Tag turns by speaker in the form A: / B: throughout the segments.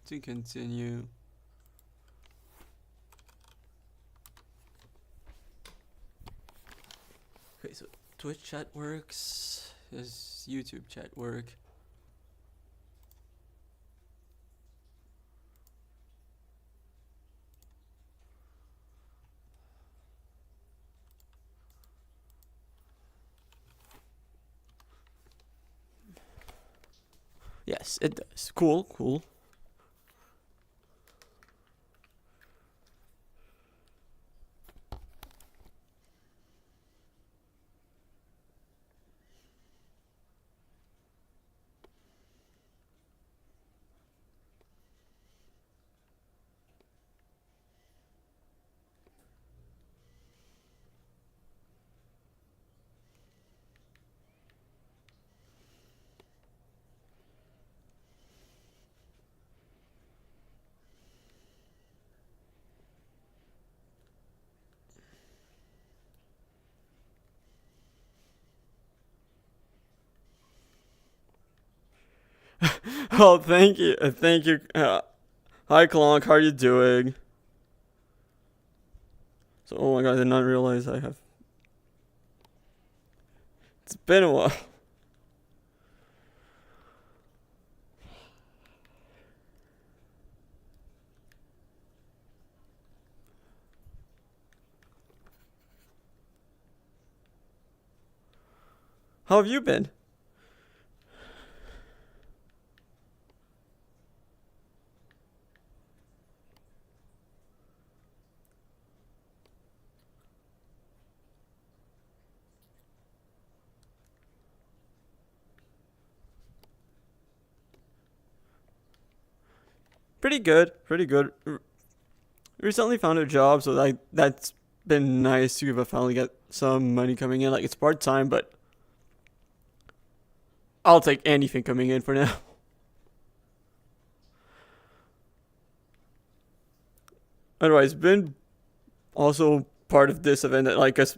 A: to continue. Okay, so Twitch chat works. Does YouTube chat work? Yes, it does. Cool, cool. Oh, thank you, thank you. Hi, Clonk, how are you doing? So, oh my god, I did not realize I have. It's been a while. How have you been? Pretty good, pretty good. Recently found a job, so that's been nice to finally get some money coming in. Like, it's part time, but I'll take anything coming in for now. Otherwise, been also part of this event that, like, as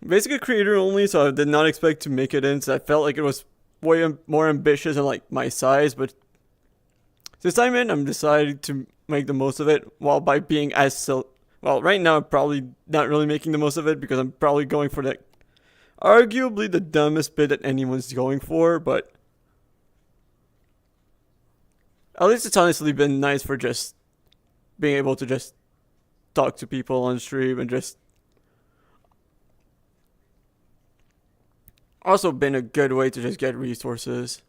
A: basically creator only, so I did not expect to make it in. So I felt like it was way more ambitious and like my size, but this time in, I'm deciding to make the most of it. While by being well, right now I'm probably not really making the most of it because I'm probably going for the arguably the dumbest bit that anyone's going for, but at least it's honestly been nice for just being able to just talk to people on stream and just also been a good way to just get resources.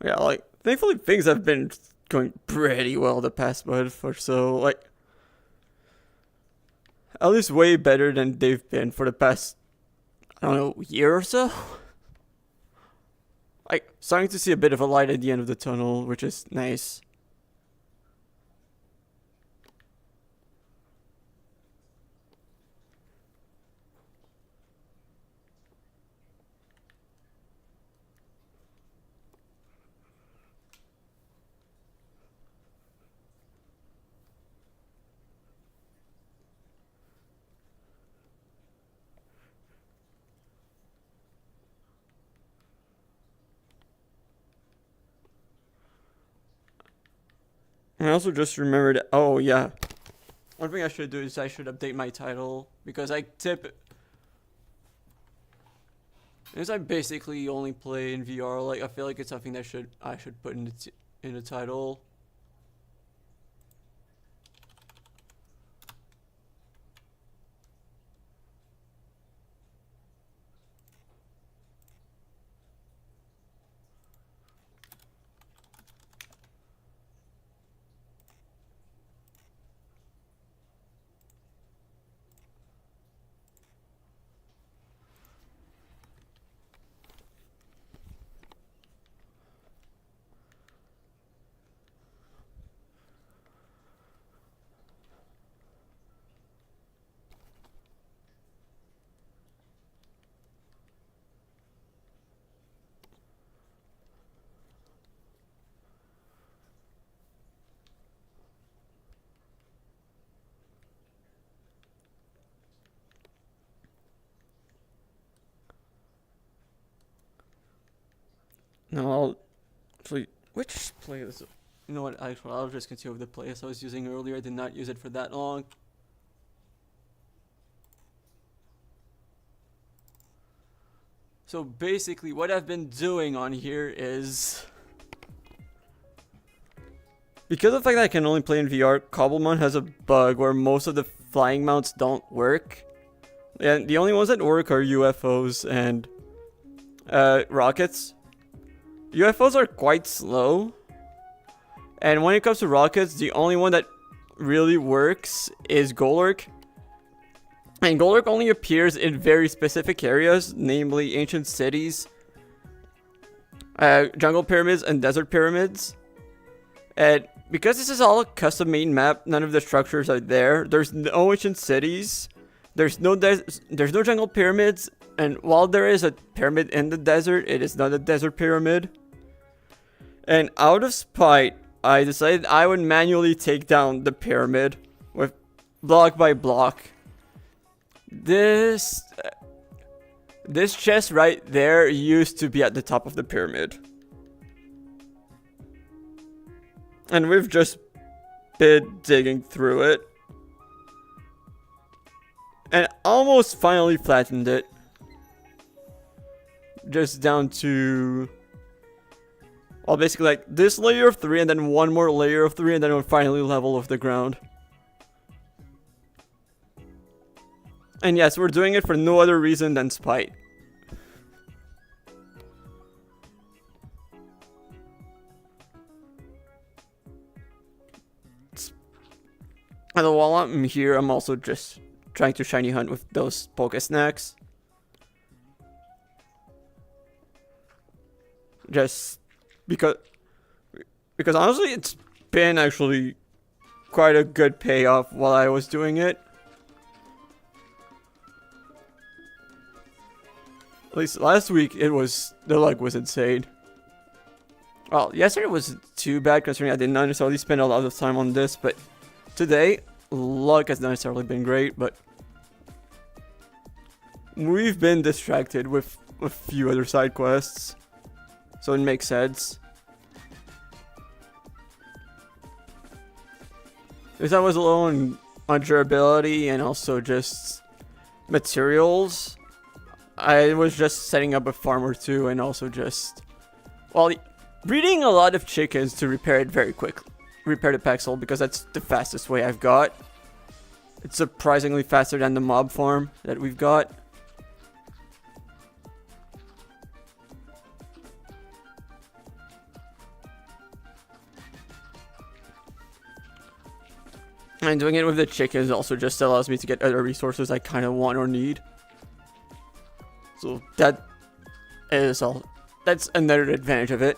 A: Yeah, like, thankfully things have been going pretty well the past month or so. Like, at least way better than they've been for the past, I don't know, year or so. Like, starting to see a bit of a light at the end of the tunnel, which is nice. And I also just remembered, oh yeah, one thing I should do is I should update my title because because I basically only play in VR. Like, I feel like it's something that I should put in the title. No, I'll actually, which playlist? You know what, actually, I'll just continue with the playlist I was using earlier. I did not use it for that long. So basically, what I've been doing on here is, because of the fact that I can only play in VR, Cobblemon has a bug where most of the flying mounts don't work. And the only ones that work are UFOs and rockets. UFOs are quite slow. And when it comes to rockets, the only one that really works is Golurk. And Golurk only appears in very specific areas, namely ancient cities, jungle pyramids, and desert pyramids. And because this is all a custom made map, none of the structures are there. There's no ancient cities. There's no jungle pyramids. And while there is a pyramid in the desert, it is not a desert pyramid. And out of spite, I decided I would manually take down the pyramid with block by block. This chest right there used to be at the top of the pyramid. And we've just been digging through it. And almost finally flattened it. Just down to, well, basically like this layer of 3 and then one more layer of 3 and then we're finally level with the ground. And yes, we're doing it for no other reason than spite. And while I'm here, I'm also just trying to shiny hunt with those Poke Snacks. Just because honestly, it's been actually quite a good payoff while I was doing it. At least last week, the luck was insane. Well, yesterday wasn't too bad considering I didn't necessarily spend a lot of time on this, but today, luck has not necessarily been great, but we've been distracted with a few other side quests, so it makes sense. Because I was low on durability and also just materials. I was just setting up a farm or two and also just, well, breeding a lot of chickens to repair it very quickly. Repair the Pexel because that's the fastest way I've got. It's surprisingly faster than the mob farm that we've got. And doing it with the chickens also just allows me to get other resources I kind of want or need. So that's another advantage of it.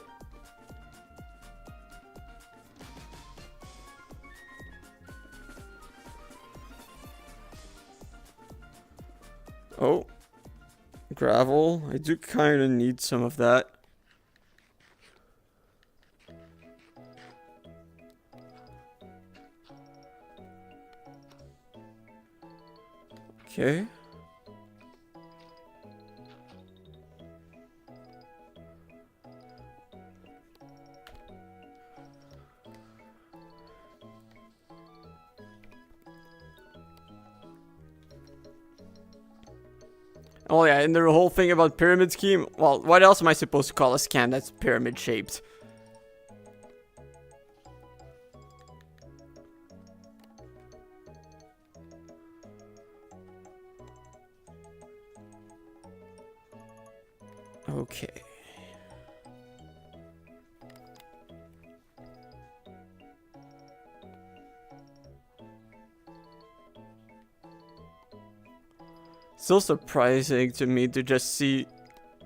A: Oh, gravel. I do kind of need some of that. Okay. Oh yeah, and the whole thing about pyramid scheme, well, what else am I supposed to call a scan that's pyramid shaped? Okay. Still surprising to me to just see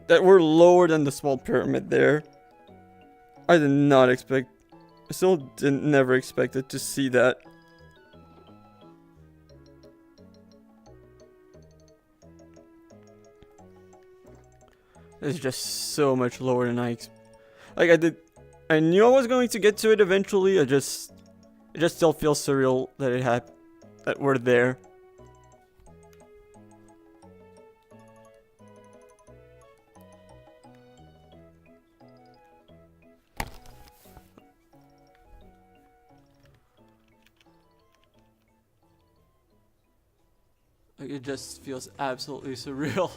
A: that we're lower than the small pyramid there. I did not expect, I still never expected to see that. It's just so much lower than I knew I was going to get to it eventually. It just still feels surreal that that we're there. Like, it just feels absolutely surreal.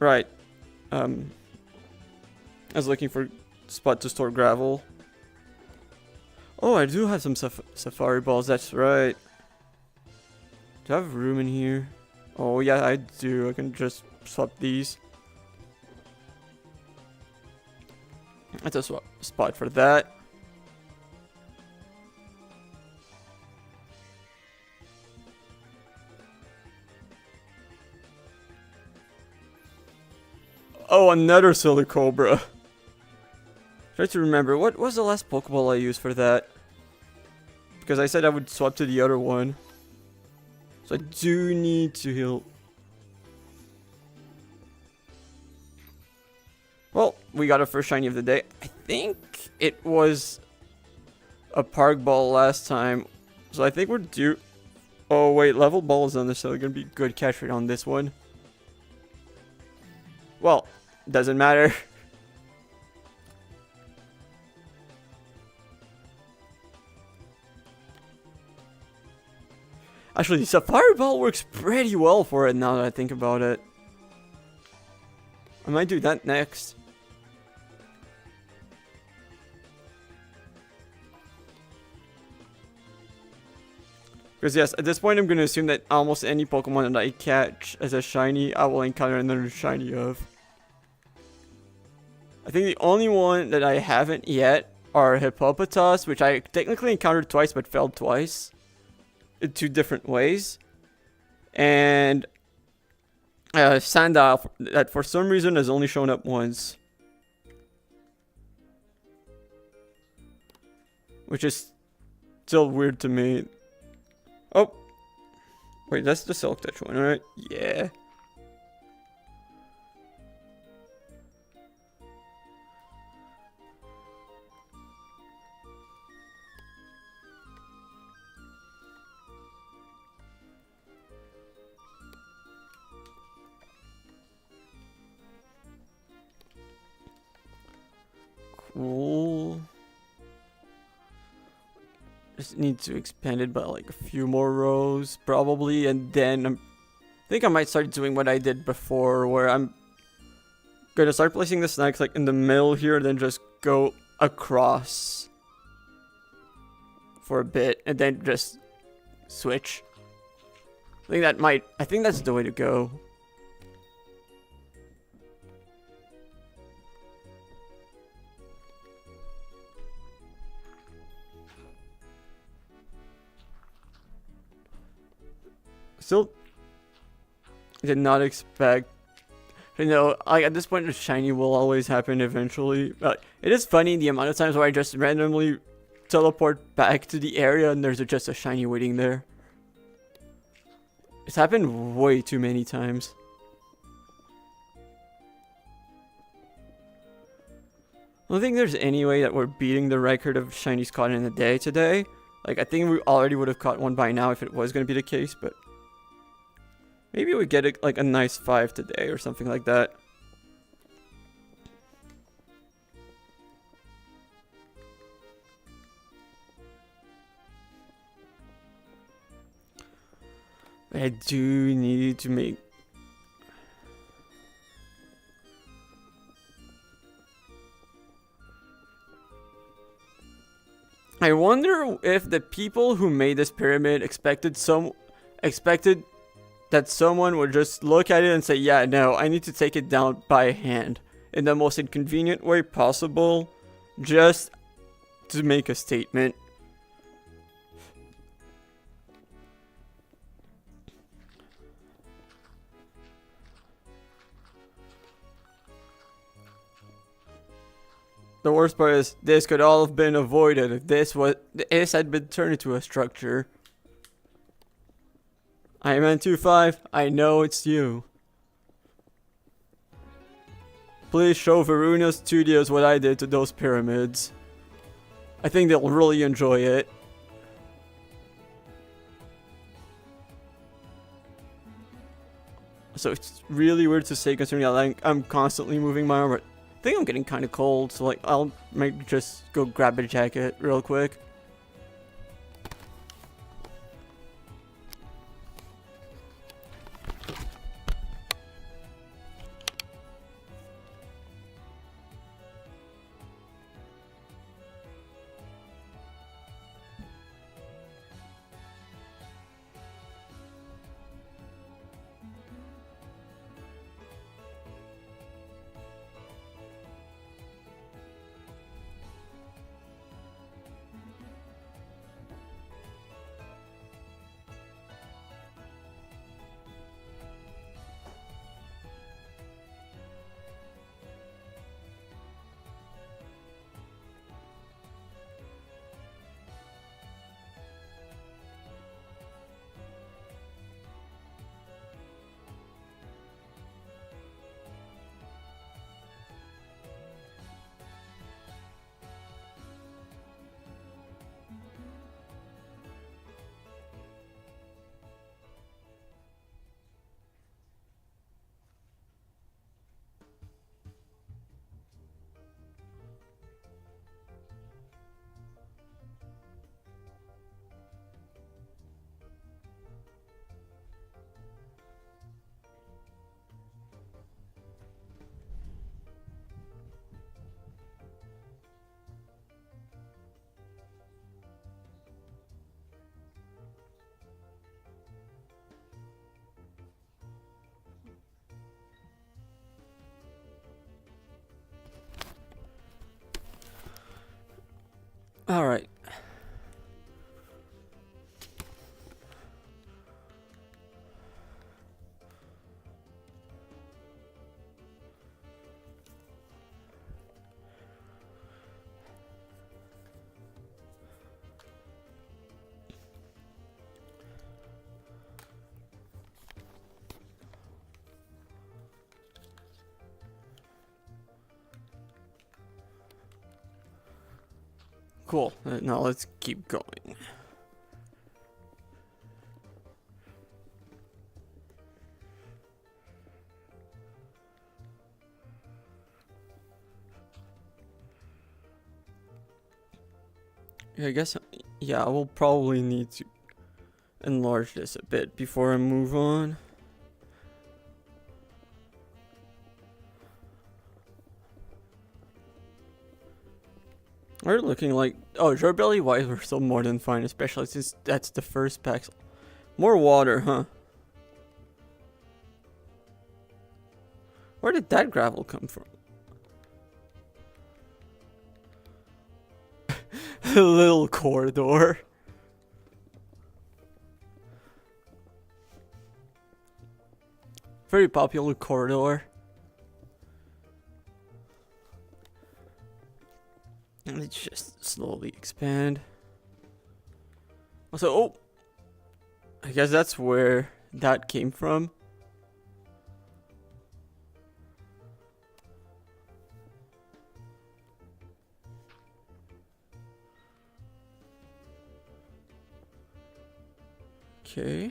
A: Right. I was looking for a spot to store gravel. Oh, I do have some safari balls, that's right. Do I have room in here? Oh yeah, I do. I can just swap these. That's a spot for that. Oh, another Silly Cobra. Try to remember, what was the last Pokeball I used for that? Because I said I would swap to the other one. So I do need to heal. Well, we got our first shiny of the day. I think it was a Park Ball last time. So I think we're due. Oh wait, level ball is on this, so it's gonna be good catch rate on this one. Well, doesn't matter. Actually, Safari Ball works pretty well for it now that I think about it. I might do that next. Because yes, at this point I'm going to assume that almost any Pokemon that I catch as a shiny, I will encounter another shiny of. I think the only one that I haven't yet are Hippopotas, which I technically encountered twice but failed twice. In 2 different ways. And Sandile, that for some reason has only shown up once. Which is still weird to me. Oh! Wait, that's the Silk Touch one, right? Yeah. Cool. Just need to expand it by like a few more rows probably, and then I think I might start doing what I did before, where I'm gonna start placing the snacks like in the middle here, then just go across for a bit and then just switch. I think that's the way to go. Still did not expect, you know, like at this point the shiny will always happen eventually. But it is funny the amount of times where I just randomly teleport back to the area and there's just a shiny waiting there. It's happened way too many times. I don't think there's any way that we're beating the record of shinies caught in a day today. Like, I think we already would have caught one by now if it was going to be the case, but maybe we get it like a nice 5 today or something like that. I do need to make... I wonder if the people who made this pyramid expected that someone would just look at it and say, yeah, no, I need to take it down by hand in the most inconvenient way possible, just to make a statement. The worst part is, this could all have been avoided if this had been turned into a structure. Iron Man 25, I know it's you. Please show Varuna Studios what I did to those pyramids. I think they'll really enjoy it. So it's really weird to say considering that I'm constantly moving my arm. I think I'm getting kind of cold, so like I'll maybe just go grab a jacket real quick. All right. Cool. Now let's keep going. Yeah, I guess, yeah, I will probably need to enlarge this a bit before I move on. We're looking like, oh, durability wise, we're still more than fine, especially since that's the first pack. More water, huh? Where did that gravel come from? A little corridor. Very popular corridor. And let's just slowly expand. Also, oh, I guess that's where that came from. Okay.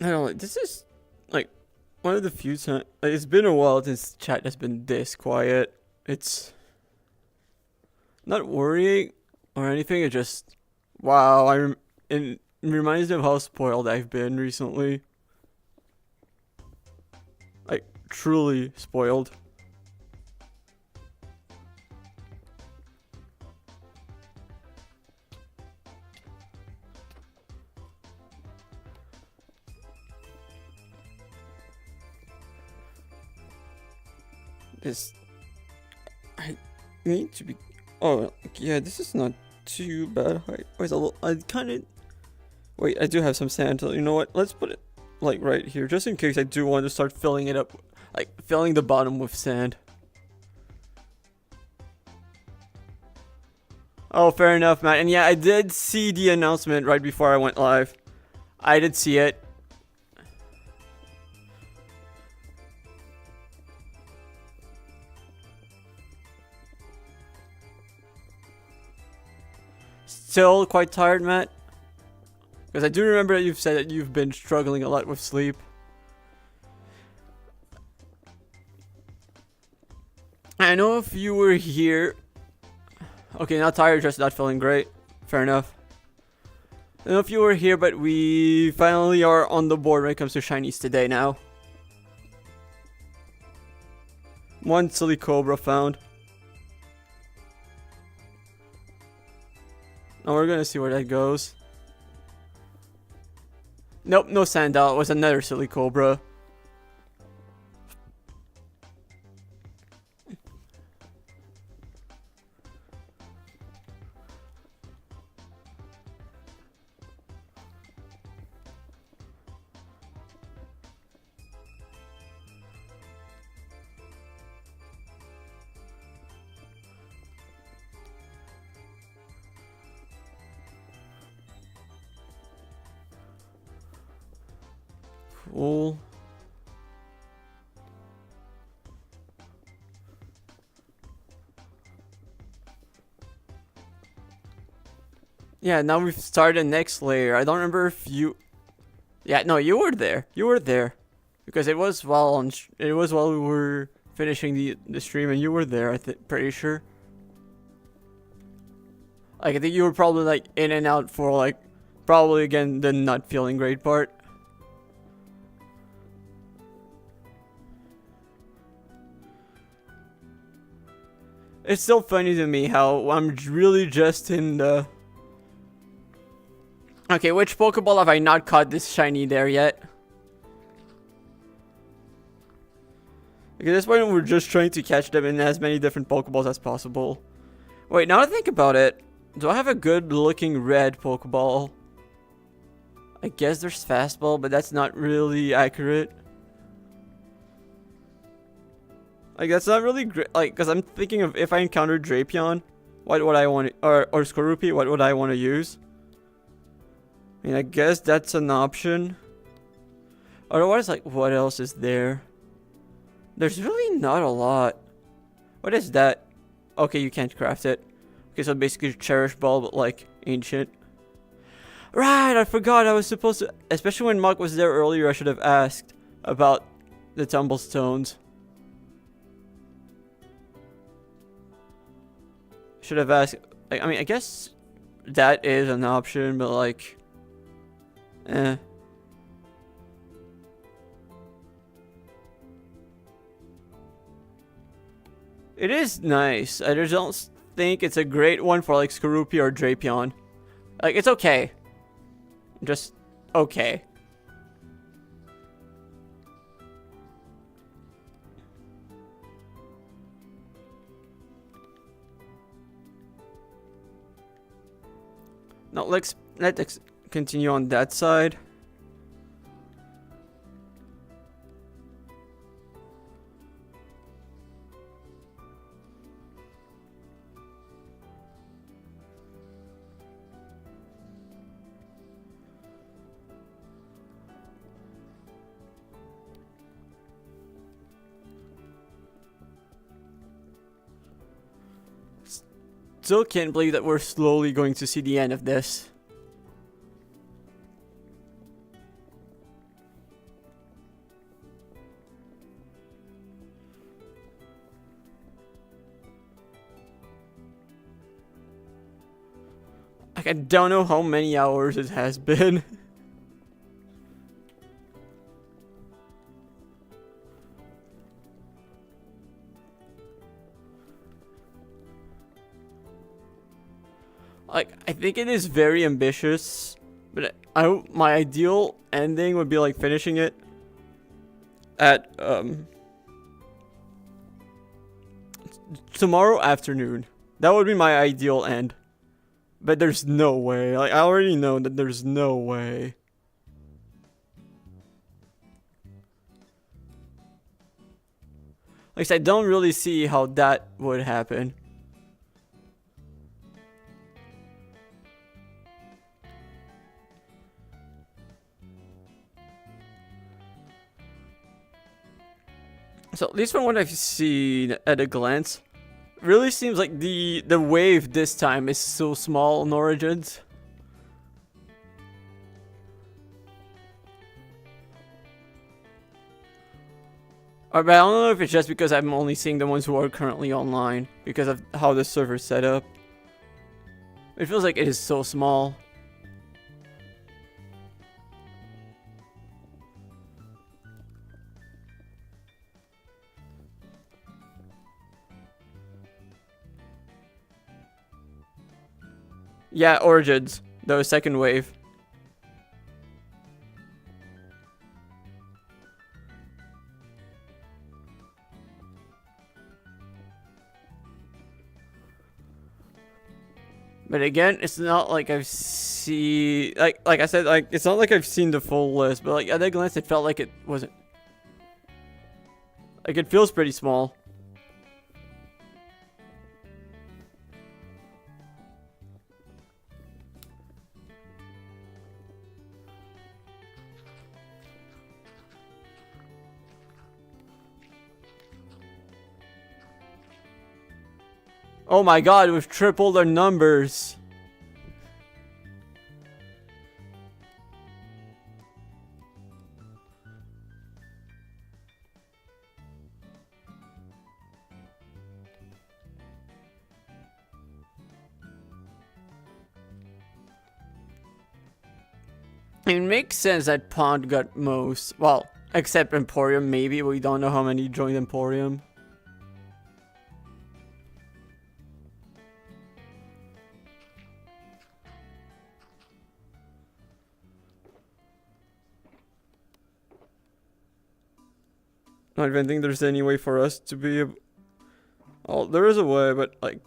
A: I don't know, this is like one of the few times. Like, it's been a while since chat has been this quiet. It's not worrying or anything. It just, wow. It reminds me of how spoiled I've been recently. Like, truly spoiled. This, I need to be. Oh yeah, this is not too bad height. Wait, I kind of. Wait, I do have some sand. So you know what? Let's put it like right here, just in case I do want to start filling it up, like filling the bottom with sand. Oh, fair enough, Matt. And yeah, I did see the announcement right before I went live. I did see it. Still quite tired, Matt? Because I do remember that you've said that you've been struggling a lot with sleep. I know if you were here... Okay, not tired, just not feeling great. Fair enough. I don't know if you were here, but we finally are on the board when it comes to shinies today now. One silly cobra found. Now we're gonna see where that goes. Nope, no Sandal. It was another silly cobra. Cool. Yeah, now we've started the next layer. I don't remember if you... Yeah, no, you were there. You were there. Because it was while we were finishing the stream and you were there, pretty sure. Like, I think you were probably like in and out for like probably again the not feeling great part. It's still funny to me how I'm really just in the... Okay, which Pokeball have I not caught this shiny there yet? Like at this point, we're just trying to catch them in as many different Pokeballs as possible. Wait, now that I think about it, do I have a good looking red Pokeball? I guess there's Fastball, but that's not really accurate. Like, that's not really great. Like, because I'm thinking of if I encounter Drapion, what would I want to, or Skorupi, what would I want to use? I mean, I guess that's an option. Otherwise, like, what else is there? There's really not a lot. What is that? Okay, you can't craft it. Okay, so basically Cherish Ball, but like ancient. Right, I forgot I was supposed to... Especially when Mark was there earlier, I should have asked about the Tumblestones. Should have asked... Like, I mean, I guess that is an option, but like... Eh. It is nice. I just don't think it's a great one for like Skorupi or Drapion. Like, it's okay. Just okay. Now let's continue on that side. Still can't believe that we're slowly going to see the end of this. Like, I don't know how many hours it has been. Like, I think it is very ambitious, but my ideal ending would be like finishing it at tomorrow afternoon. That would be my ideal end. But there's no way. Like, I already know that there's no way. Like, I don't really see how that would happen. So at least from what I've seen at a glance, really seems like the wave this time is so small in Origins. But I don't know if it's just because I'm only seeing the ones who are currently online because of how the server's set up. It feels like it is so small. Yeah, Origins, the second wave. But again, it's not like I've seen, like I said, like it's not like I've seen the full list, but like at a glance, it felt like it wasn't. Like it feels pretty small. Oh my god, we've tripled our numbers. It makes sense that Pond got most. Well, except Emporium, maybe. We don't know how many joined Emporium. I don't even think there's any way for us to be. Oh, there is a way, but like.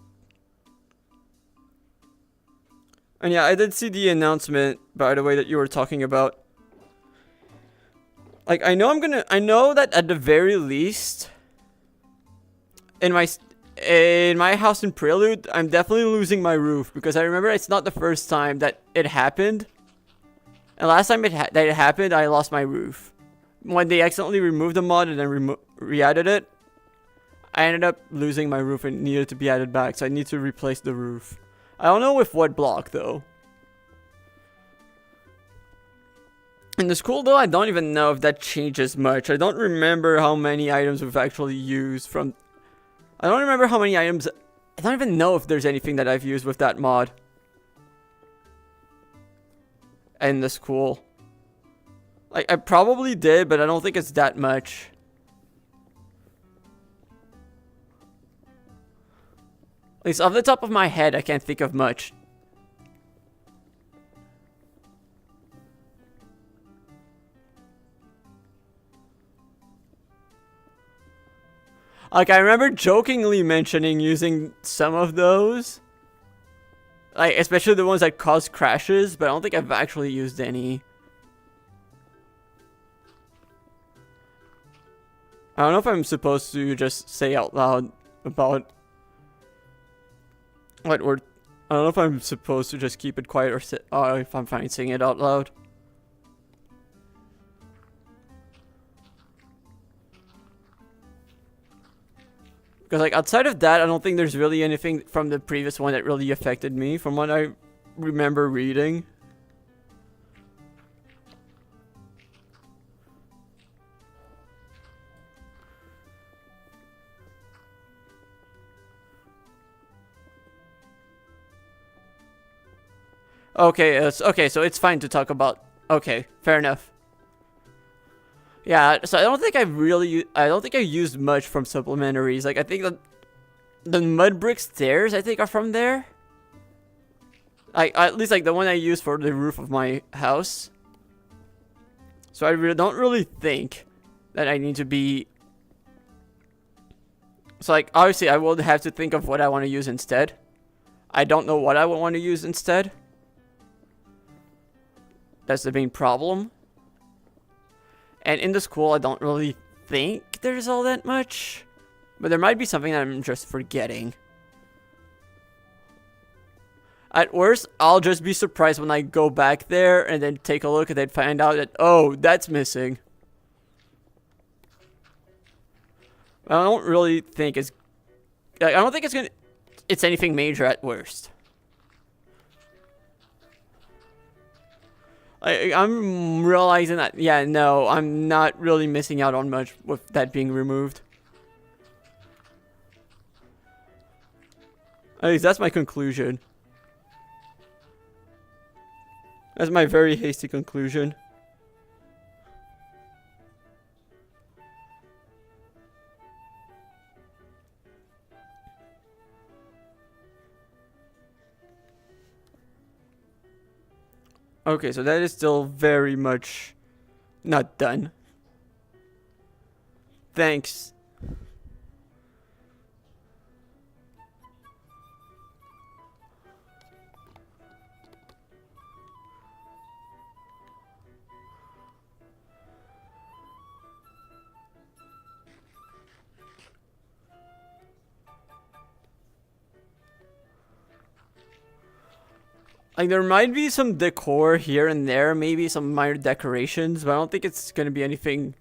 A: And yeah, I did see the announcement, by the way, that you were talking about. Like, I know that at the very least, in my house in Prelude, I'm definitely losing my roof because I remember it's not the first time that it happened. And last time that it happened, I lost my roof. When they accidentally removed the mod and then re-added it, I ended up losing my roof and needed to be added back, so I need to replace the roof. I don't know with what block though. In the school though, I don't even know if that changes much. I don't remember how many items we've actually used from... I don't remember how many items... I don't even know if there's anything that I've used with that mod. In the school. Like, I probably did, but I don't think it's that much. At least off the top of my head, I can't think of much. Like, I remember jokingly mentioning using some of those. Like, especially the ones that cause crashes, but I don't think I've actually used any. I don't know if I'm supposed to just say out loud about what we're... I don't know if I'm supposed to just keep it quiet or if I'm fine saying it out loud. Because like outside of that, I don't think there's really anything from the previous one that really affected me from what I remember reading. Okay, so it's fine to talk about. Okay, fair enough. Yeah, so I don't think I used much from supplementaries. Like I think that the mud brick stairs I think are from there. At least like the one I used for the roof of my house. So I don't really think that I need to be. So like obviously I will have to think of what I want to use instead. I don't know what I would want to use instead. That's the main problem. And in the school, I don't really think there's all that much. But there might be something that I'm just forgetting. At worst, I'll just be surprised when I go back there and then take a look and then find out that, oh, that's missing. I don't really think it's... I don't think it's anything major at worst. I'm realizing that, yeah, no, I'm not really missing out on much with that being removed. At least that's my conclusion. That's my very hasty conclusion. Okay, so that is still very much not done. Thanks. Like, there might be some decor here and there, maybe some minor decorations, but I don't think it's gonna be anything.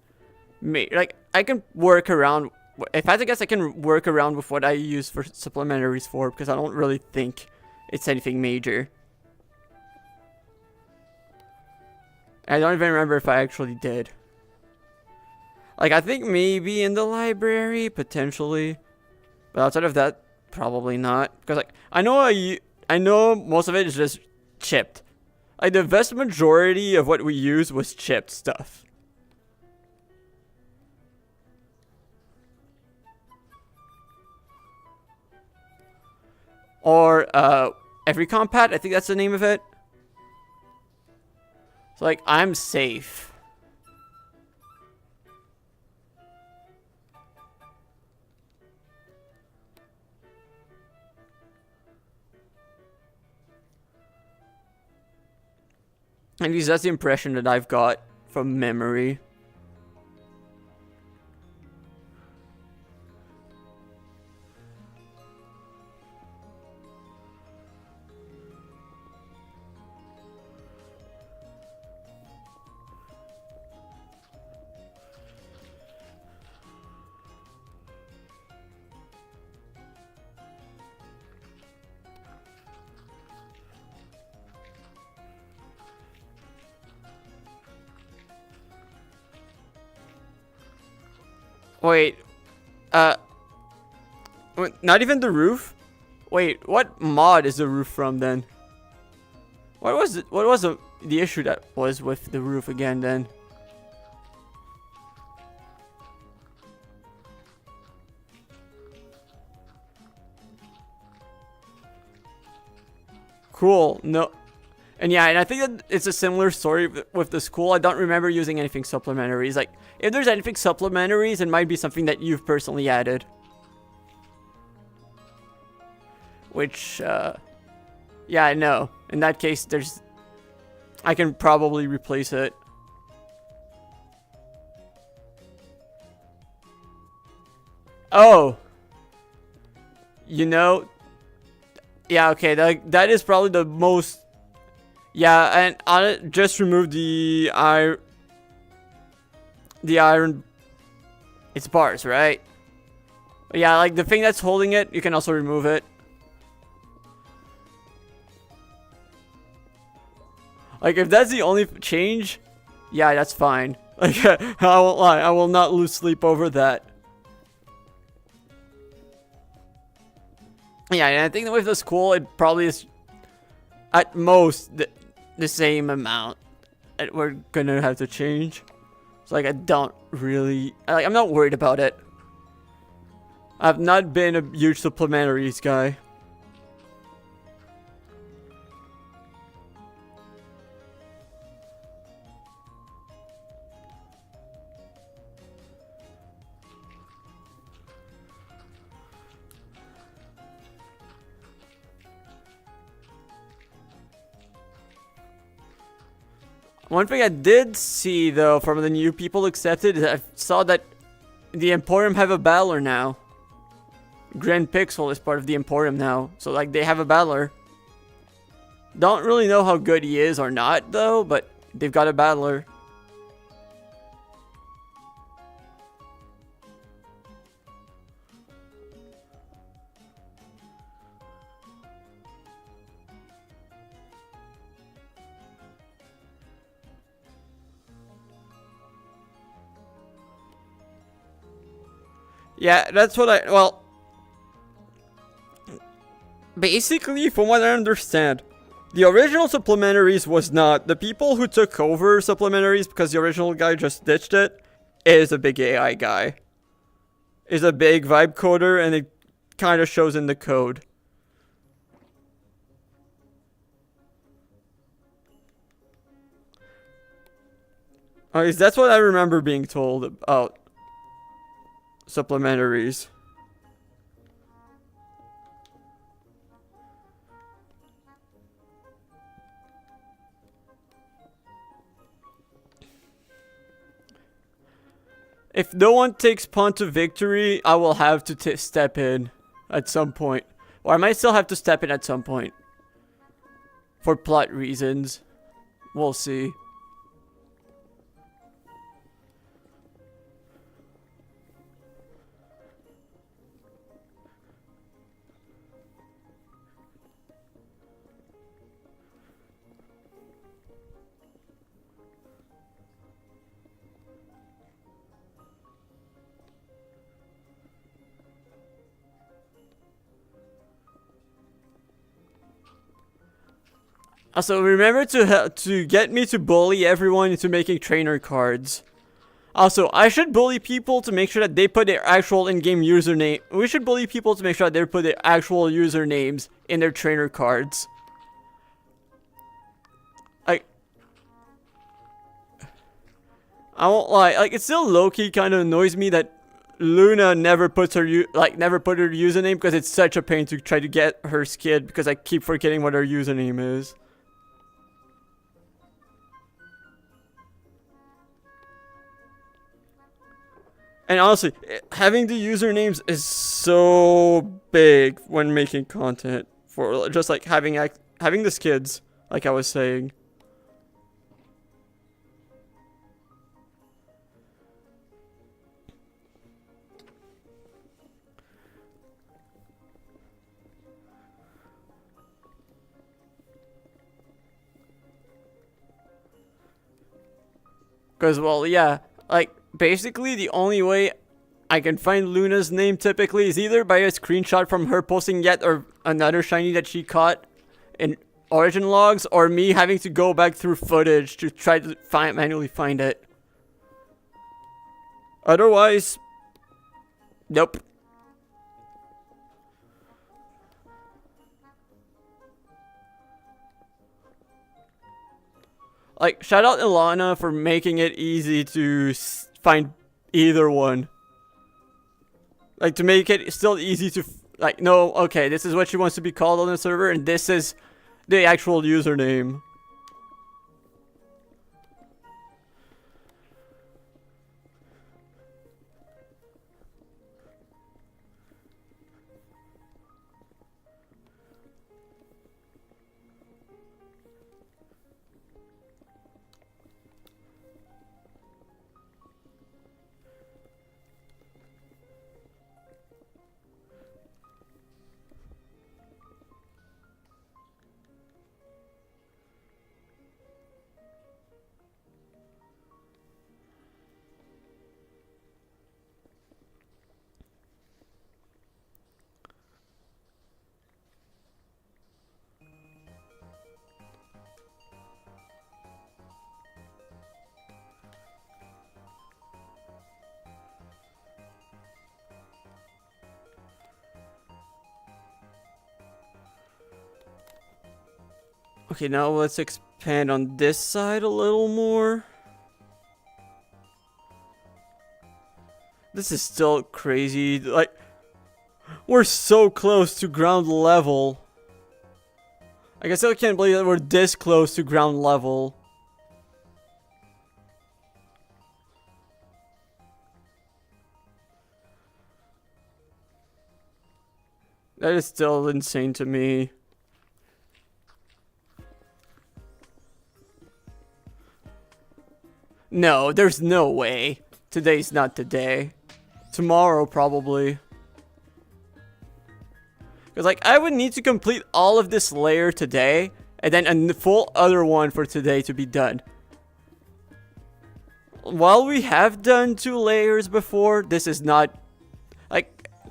A: Like, I can work around. If I had to guess, I can work around with what I use for supplementaries for, because I don't really think it's anything major. I don't even remember if I actually did. Like, I think maybe in the library, potentially. But outside of that, probably not. Because, like, I know most of it is just chipped. Like, the vast majority of what we use was chipped stuff. Or, every compat, I think that's the name of it. So, like, I'm safe. At least that's the impression that I've got from memory. Wait, not even the roof? Wait, what mod is the roof from then? What was it? What was the issue that was with the roof again then? Cool. No. And yeah, and I think that it's a similar story with the school. I don't remember using anything supplementaries. Like, if there's anything supplementaries, it might be something that you've personally added. Which, yeah, I know. In that case, I can probably replace it. Oh. You know. Yeah, okay, that is probably the most. Yeah, and I just removed the iron. It's bars, right? Yeah, like the thing that's holding it, you can also remove it. Like, if that's the only change, yeah, that's fine. Like, I won't lie, I will not lose sleep over that. Yeah, and I think that with the school, it probably is at most the same amount that we're gonna have to change. So, like, I don't really, like, I'm not worried about it. I've not been a huge supplementaries guy. One thing I did see, though, from the new people accepted, is I saw that the Emporium have a battler now. Grand Pixel is part of the Emporium now, so, like, they have a battler. Don't really know how good he is or not, though, but they've got a battler. Yeah, that's what well, basically, from what I understand, the original supplementaries was not. The people who took over supplementaries because the original guy just ditched it is a big AI guy. Is a big vibe coder, and it kind of shows in the code. That's what I remember being told about supplementaries. If no one takes pawn to victory, I will have to step in at some point. Or I might still have to step in at some point. For plot reasons. We'll see. Also, remember to get me to bully everyone into making trainer cards. Also, I should bully people to make sure that they put their actual in-game username. We should bully people to make sure that they put their actual usernames in their trainer cards. I won't lie. Like, it still low-key kind of annoys me that Luna never puts her never put her username because it's such a pain to try to get her skid because I keep forgetting what her username is. And honestly, having the usernames is so big when making content for just like having the skids, like I was saying. Because, well, yeah, like, basically the only way I can find Luna's name typically is either by a screenshot from her posting yet or another shiny that she caught in origin logs, or me having to go back through footage to try to manually find it. Otherwise, nope. Like, shout out Ilana for making it easy to find either one. Like, to make it still easy to, like, no, okay, this is what she wants to be called on the server, and this is the actual username. Okay, now let's expand on this side a little more. This is still crazy. Like, we're so close to ground level. Like, I still can't believe that we're this close to ground level. That is still insane to me. No, there's no way. Today's not today. Tomorrow, probably. Because, like, I would need to complete all of this layer today, and then a full other one for today to be done. While we have done 2 layers before, this is not... Like,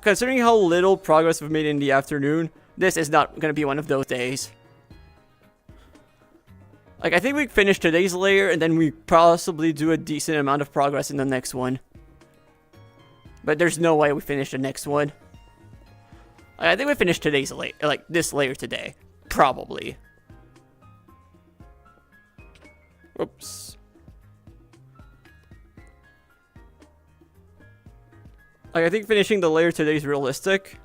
A: considering how little progress we've made in the afternoon, this is not gonna be one of those days. Like, I think we finish today's layer, and then we possibly do a decent amount of progress in the next one. But there's no way we finish the next one. I think we finished today's layer, like this layer today, probably. Oops. Like, I think finishing the layer today is realistic,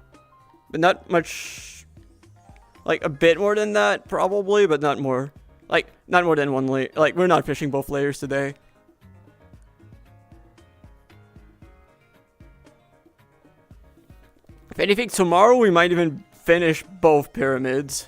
A: but not much. Like, a bit more than that, probably, but not more. Like, not more than one layer. Like, we're not finishing both layers today. If anything, tomorrow we might even finish both pyramids.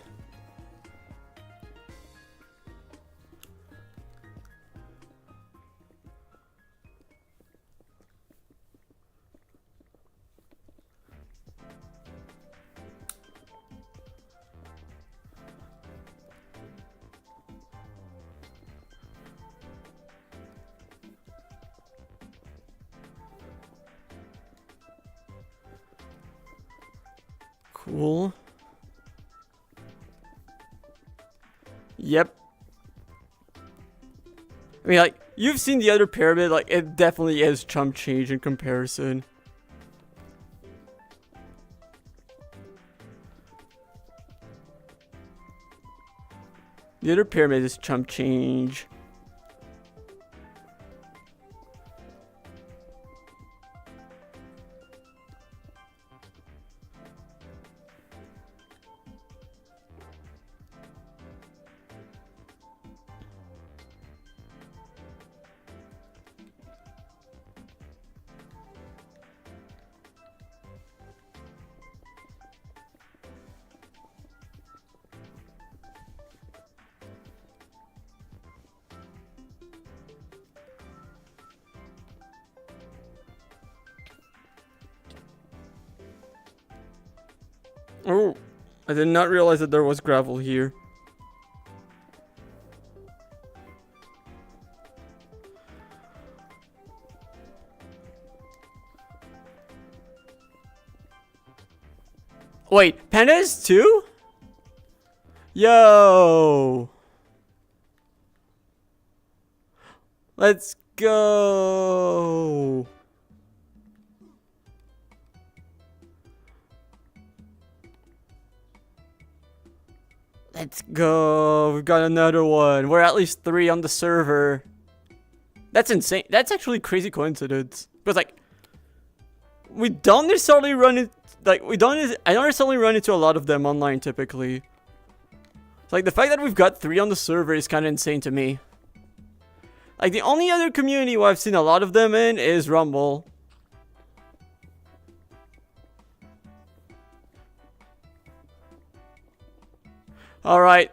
A: Cool. Yep. I mean, like, you've seen the other pyramid, like, it definitely is chump change in comparison. The other pyramid is chump change. Oh, I did not realize that there was gravel here. Wait, pandas too? Yo! Let's go! Let's go. We've got another one. We're at least 3 on the server. That's insane. That's actually a crazy coincidence. Because, like, we don't necessarily run it. Like, I don't necessarily run into a lot of them online typically. So, like, the fact that we've got 3 on the server is kind of insane to me. Like, the only other community where I've seen a lot of them in is Rumble. All right.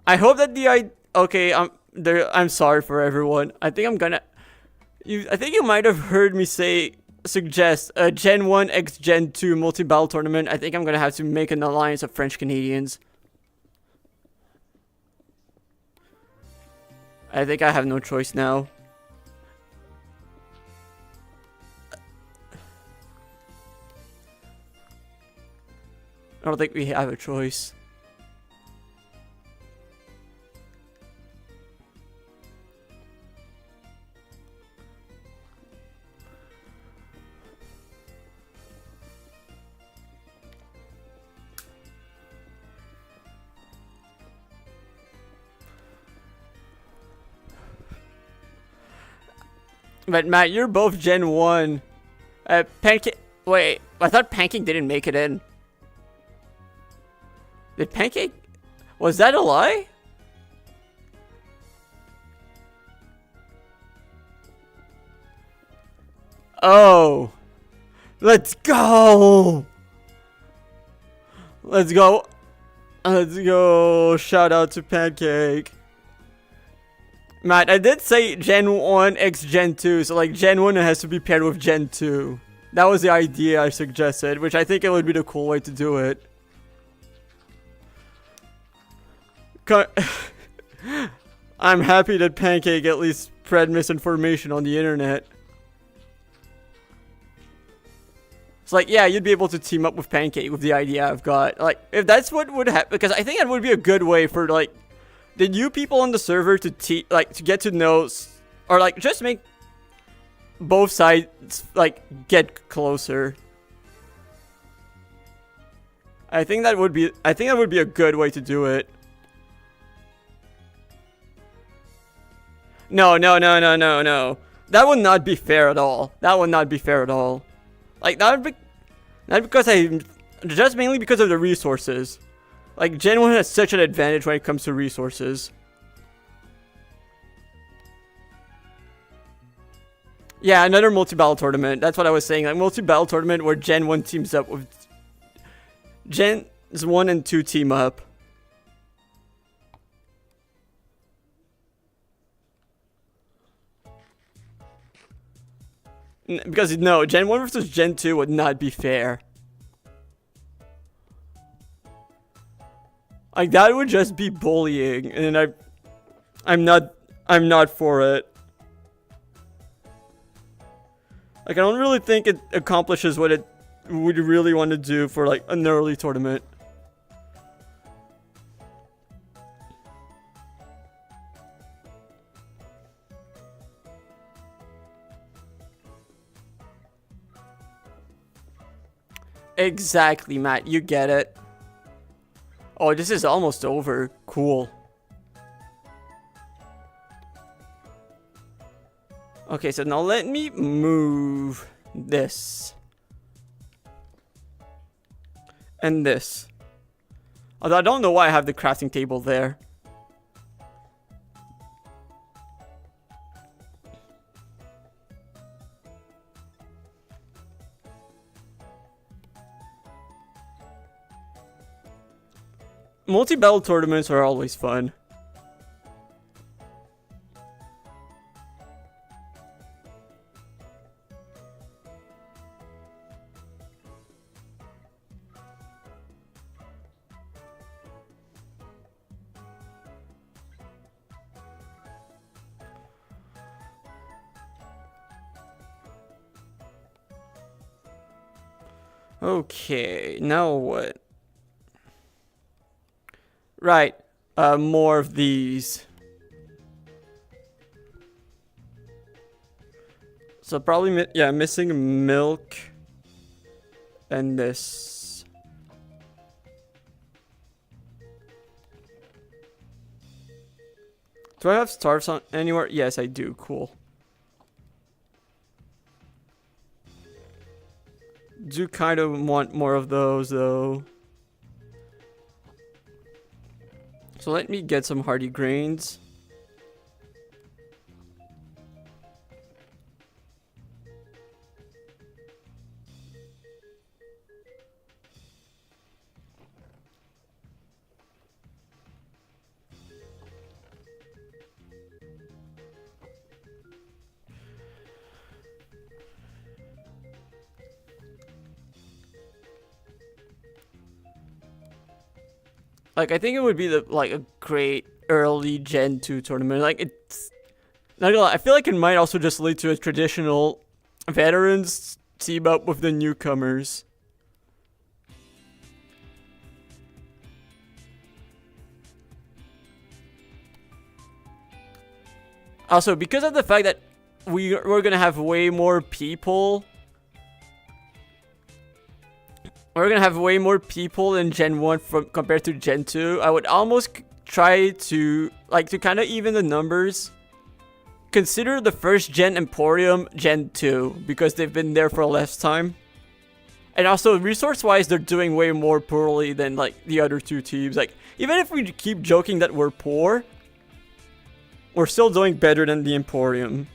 A: I hope that okay, I'm sorry for everyone. I think I'm gonna I think you might have heard me suggest a Gen 1 x Gen 2 multi-battle tournament. I think I'm gonna have to make an alliance of French Canadians. I think I have no choice now. I don't think we have a choice. But Matt, you're both Gen 1. Pancake. Wait, I thought Pancake didn't make it in. Did Pancake? Was that a lie? Oh. Let's go. Let's go. Let's go. Shout out to Pancake. Matt, I did say Gen 1 x Gen 2, so like Gen 1 has to be paired with Gen 2. That was the idea I suggested, which I think it would be the cool way to do it. I'm happy that Pancake at least spread misinformation on the internet. It's like, yeah, you'd be able to team up with Pancake with the idea I've got. Like, if that's what would happen, because I think that would be a good way for, like, the new people on the server to to get to know, or like just make both sides like get closer. I think that would be a good way to do it. No. That would not be fair at all. That would not be fair at all. Like, not because just mainly because of the resources. Like, Gen 1 has such an advantage when it comes to resources. Yeah, another multi-battle tournament. That's what I was saying. Like, multi-battle tournament where Gen 1 teams up with... Gens 1 and 2 team up. Because, no, Gen 1 versus Gen 2 would not be fair. Like, that would just be bullying, and I'm not for it. Like, I don't really think it accomplishes what it would really want to do for, like, an early tournament. Exactly, Matt. You get it. Oh, this is almost over. Cool. Okay, so now let me move this. And this. Although I don't know why I have the crafting table there. Multi-battle tournaments are always fun. Okay, now what? Right, more of these. So probably, yeah, missing milk and this. Do I have stars on anywhere? Yes, I do. Cool. Do kind of want more of those though. So let me get some hardy grains. Like, I think it would be a great early Gen 2 tournament. Like, it's not gonna lie, I feel like it might also just lead to a traditional veterans team up with the newcomers. Also, because of the fact that we're gonna have way more people. We're gonna have way more people in Gen 1 compared to Gen 2. I would almost try to kind of even the numbers. Consider the first Gen Emporium Gen 2 because they've been there for less time. And also resource-wise, they're doing way more poorly than like the other two teams. Like, even if we keep joking that we're poor, we're still doing better than the Emporium.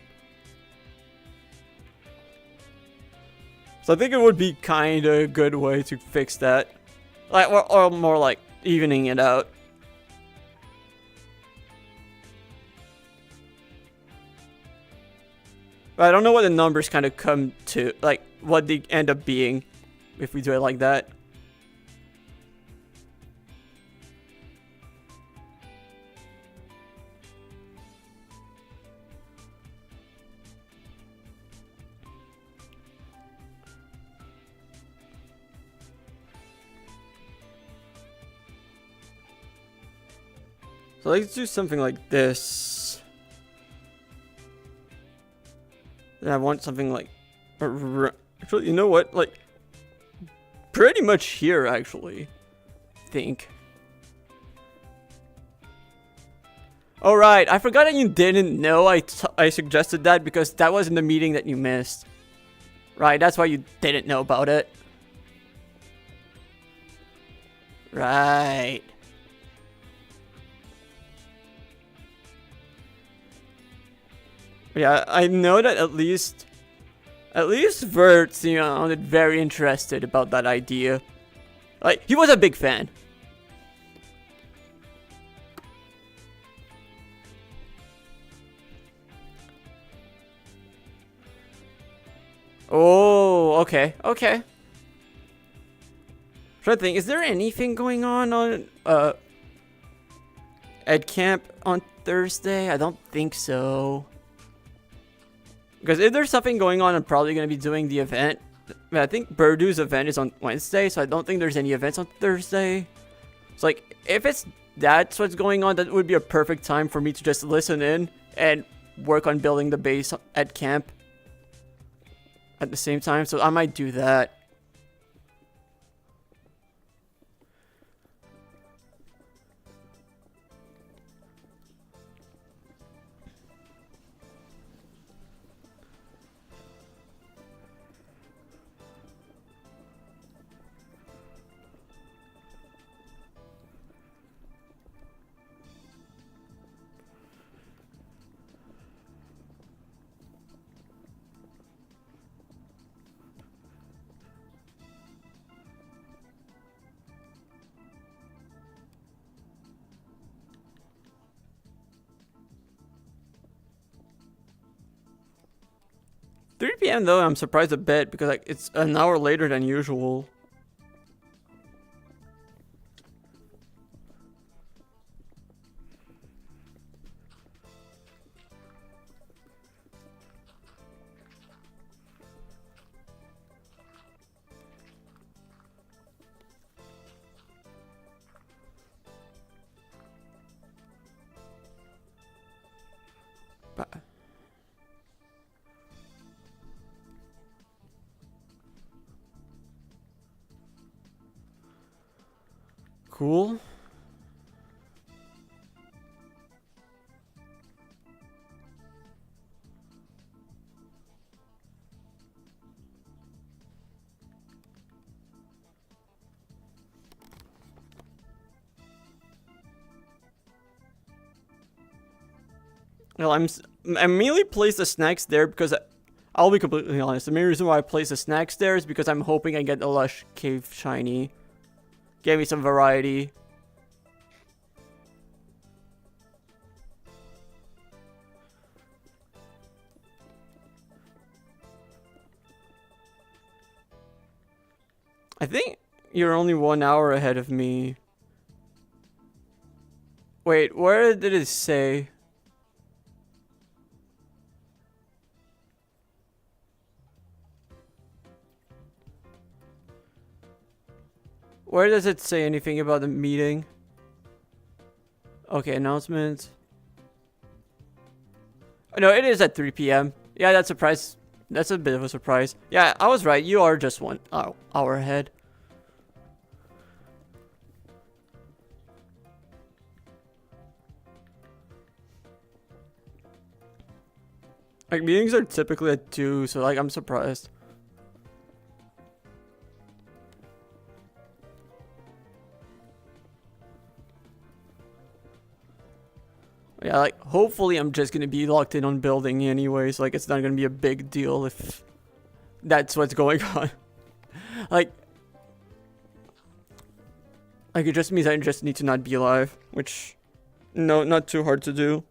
A: So I think it would be kind of a good way to fix that. Like, or more like evening it out. But I don't know what the numbers kind of come to, like what they end up being if we do it like that. So let's do something like this. And I want something like... Actually, you know what? Like, pretty much here, actually. I think. Alright, I forgot that you didn't know I suggested that because that was in the meeting that you missed. Right, that's why you didn't know about it. Right. Yeah, I know that at least Vert sounded very interested about that idea. Like, he was a big fan. Oh, okay, okay. Trying to think, is there anything going on at camp on Thursday? I don't think so. Because if there's something going on, I'm probably going to be doing the event. But I think Burdu's event is on Wednesday, so I don't think there's any events on Thursday. So, like, if that's what's going on, that would be a perfect time for me to just listen in and work on building the base at camp at the same time. So I might do that. $3 p.m. though, I'm surprised a bit because like it's an hour later than usual. But cool. Well, I mainly placed the snacks there because I'll be completely honest. The main reason why I placed the snacks there is because I'm hoping I get the Lush Cave Shiny. Give me some variety. I think you're only 1 hour ahead of me. Wait, where did it say? Where does it say anything about the meeting? Okay, announcements. Oh, no, it is at 3 p.m. Yeah, that's a surprise. That's a bit of a surprise. Yeah, I was right. You are just 1 hour ahead. Like, meetings are typically at 2, so like, I'm surprised. Yeah, like, hopefully I'm just gonna be locked in on building anyways. Like, it's not gonna be a big deal if that's what's going on. Like, it just means I just need to not be alive, which, no, not too hard to do.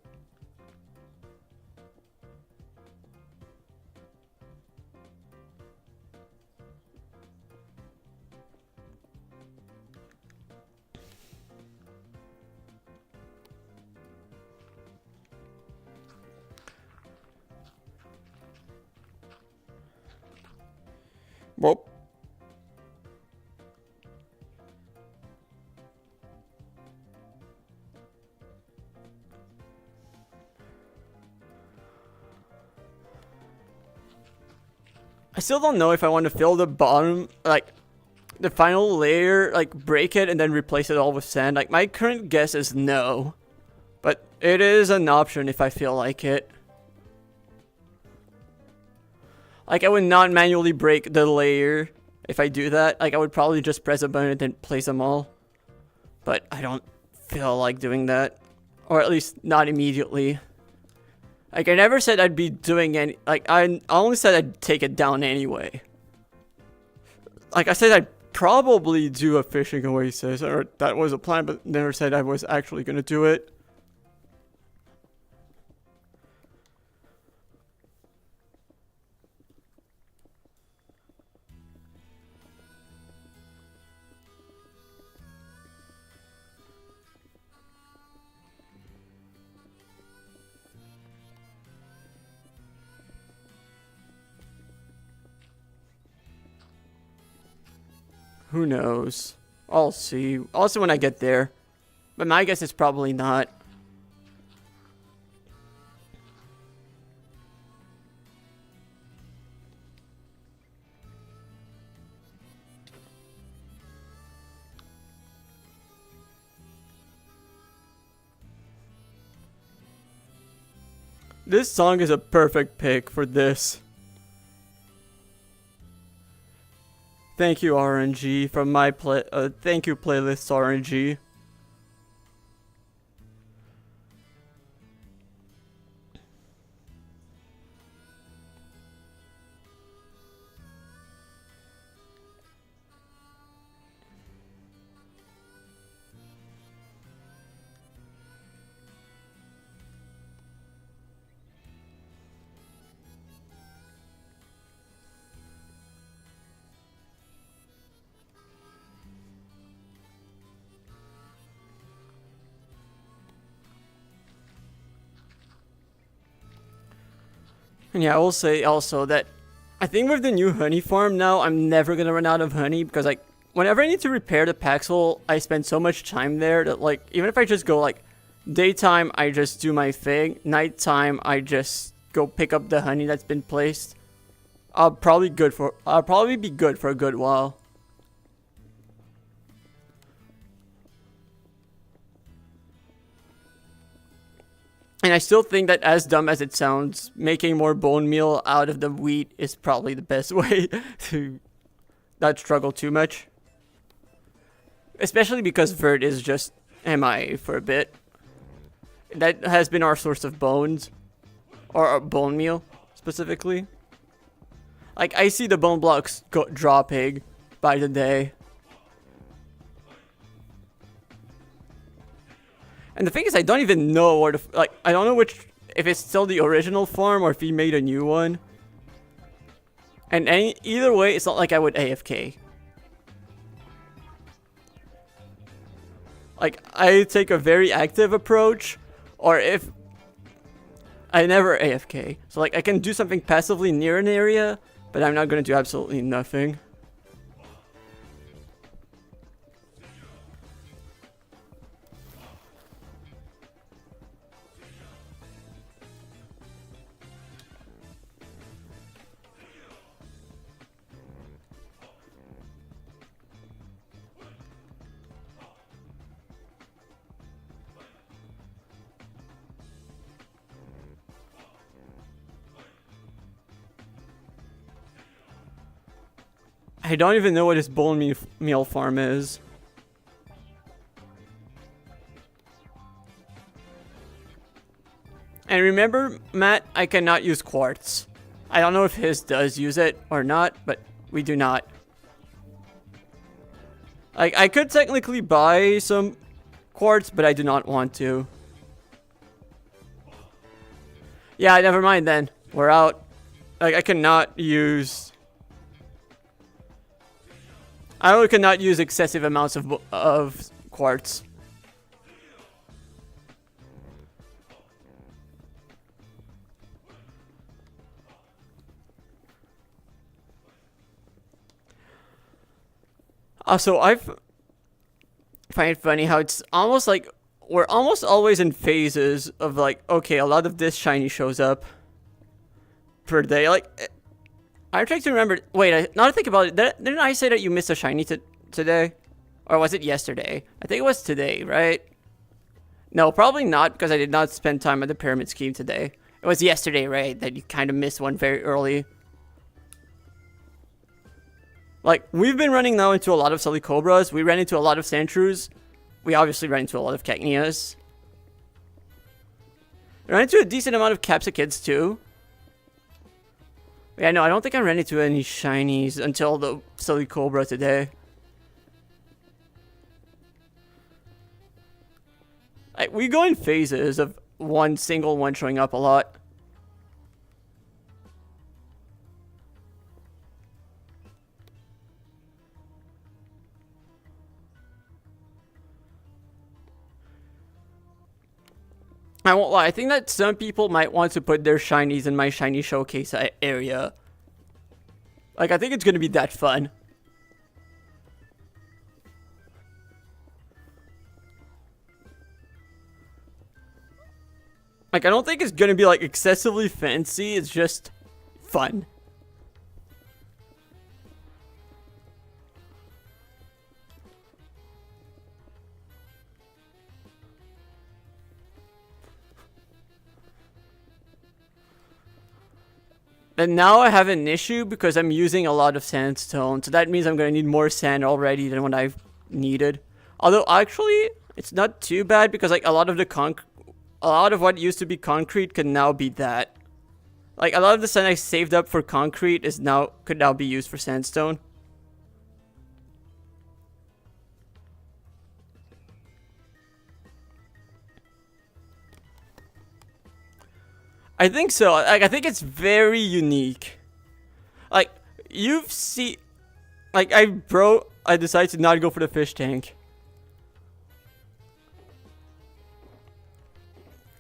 A: Well, I still don't know if I want to fill the bottom, like, the final layer, like, break it and then replace it all with sand. Like, my current guess is no. But it is an option if I feel like it. Like, I would not manually break the layer if I do that. Like, I would probably just press a button and then place them all. But I don't feel like doing that. Or at least not immediately. Like, I never said I'd be doing any... Like, I only said I'd take it down anyway. Like, I said I'd probably do a fishing oasis. Or that was a plan, but never said I was actually going to do it. Who knows? I'll see. I'll see when I get there. But my guess is probably not. This song is a perfect pick for this. Thank you, RNG, from my thank you, playlist RNG. And yeah, I will say also that I think with the new honey farm now, I'm never gonna run out of honey because like whenever I need to repair the Paxel, I spend so much time there that like even if I just go like daytime, I just do my thing. Nighttime, I just go pick up the honey that's been placed. I'll probably be good for a good while. And I still think that, as dumb as it sounds, making more bone meal out of the wheat is probably the best way to not struggle too much. Especially because Vert is just MIA for a bit. That has been our source of bones. Or bone meal, specifically. Like, I see the bone blocks dropping by the day. And the thing is, I don't even know where I don't know if it's still the original farm or if he made a new one. And either way, it's not like I would AFK. Like, I take a very active approach, or if I never AFK. So like, I can do something passively near an area, but I'm not going to do absolutely nothing. I don't even know what his bone meal farm is. And remember, Matt, I cannot use quartz. I don't know if his does use it or not, but we do not. Like, I could technically buy some quartz, but I do not want to. Yeah, never mind then. We're out. Like, I cannot use... I cannot use excessive amounts of quartz. Also, I find it funny how it's almost like we're almost always in phases of like, okay, a lot of this shiny shows up per day. Like, I'm trying to remember. Wait, now that I think about it, didn't I say that you missed a shiny today? Or was it yesterday? I think it was today, right? No, probably not, because I did not spend time at the pyramid scheme today. It was yesterday, right? That you kind of missed one very early. Like, we've been running now into a lot of Cobras. We ran into a lot of Sandshrews. We obviously ran into a lot of Cacneas. We ran into a decent amount of Capsikids, too. Yeah, no, I don't think I ran into any shinies until the Cobra today. Like, we go in phases of one single one showing up a lot. I won't lie, I think that some people might want to put their shinies in my shiny showcase area. Like, I think it's gonna be that fun. Like, I don't think it's gonna be, like, excessively fancy, it's just fun. And now I have an issue because I'm using a lot of sandstone, so that means I'm gonna need more sand already than what I've needed. Although, actually, it's not too bad because, like, a lot of what used to be concrete can now be that. Like, a lot of the sand I saved up for concrete could now be used for sandstone. I think so. Like, I think it's very unique. Like, you've seen... Like, I decided to not go for the fish tank.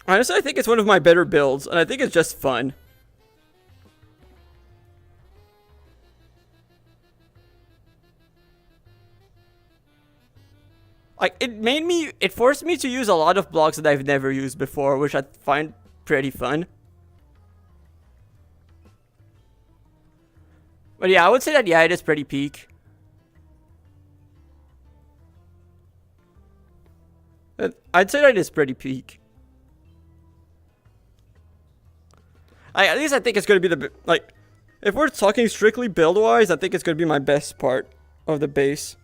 A: Honestly, I think it's one of my better builds, and I think it's just fun. Like, it forced me to use a lot of blocks that I've never used before, which I find pretty fun. But yeah, I would say that, yeah, it is pretty peak. I'd say that it is pretty peak. At least I think it's going to be the, like, if we're talking strictly build-wise, I think it's going to be my best part of the base.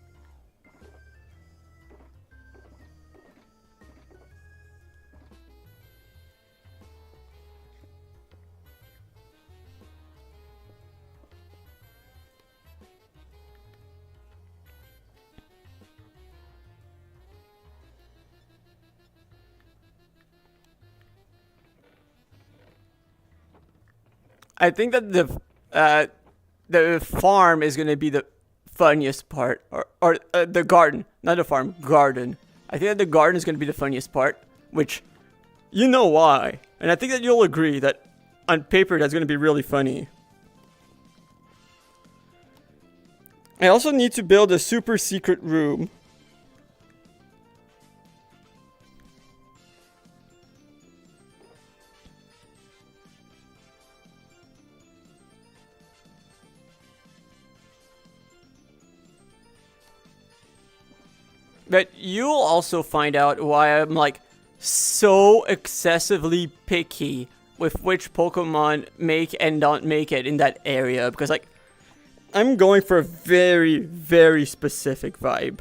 A: I think that the farm is gonna be the funniest part, or the garden, not the farm, garden. I think that the garden is gonna be the funniest part, which you know why, and I think that you'll agree that on paper that's gonna be really funny. I also need to build a super secret room. But you'll also find out why I'm, like, so excessively picky with which Pokemon make and don't make it in that area. Because, like, I'm going for a very, very specific vibe.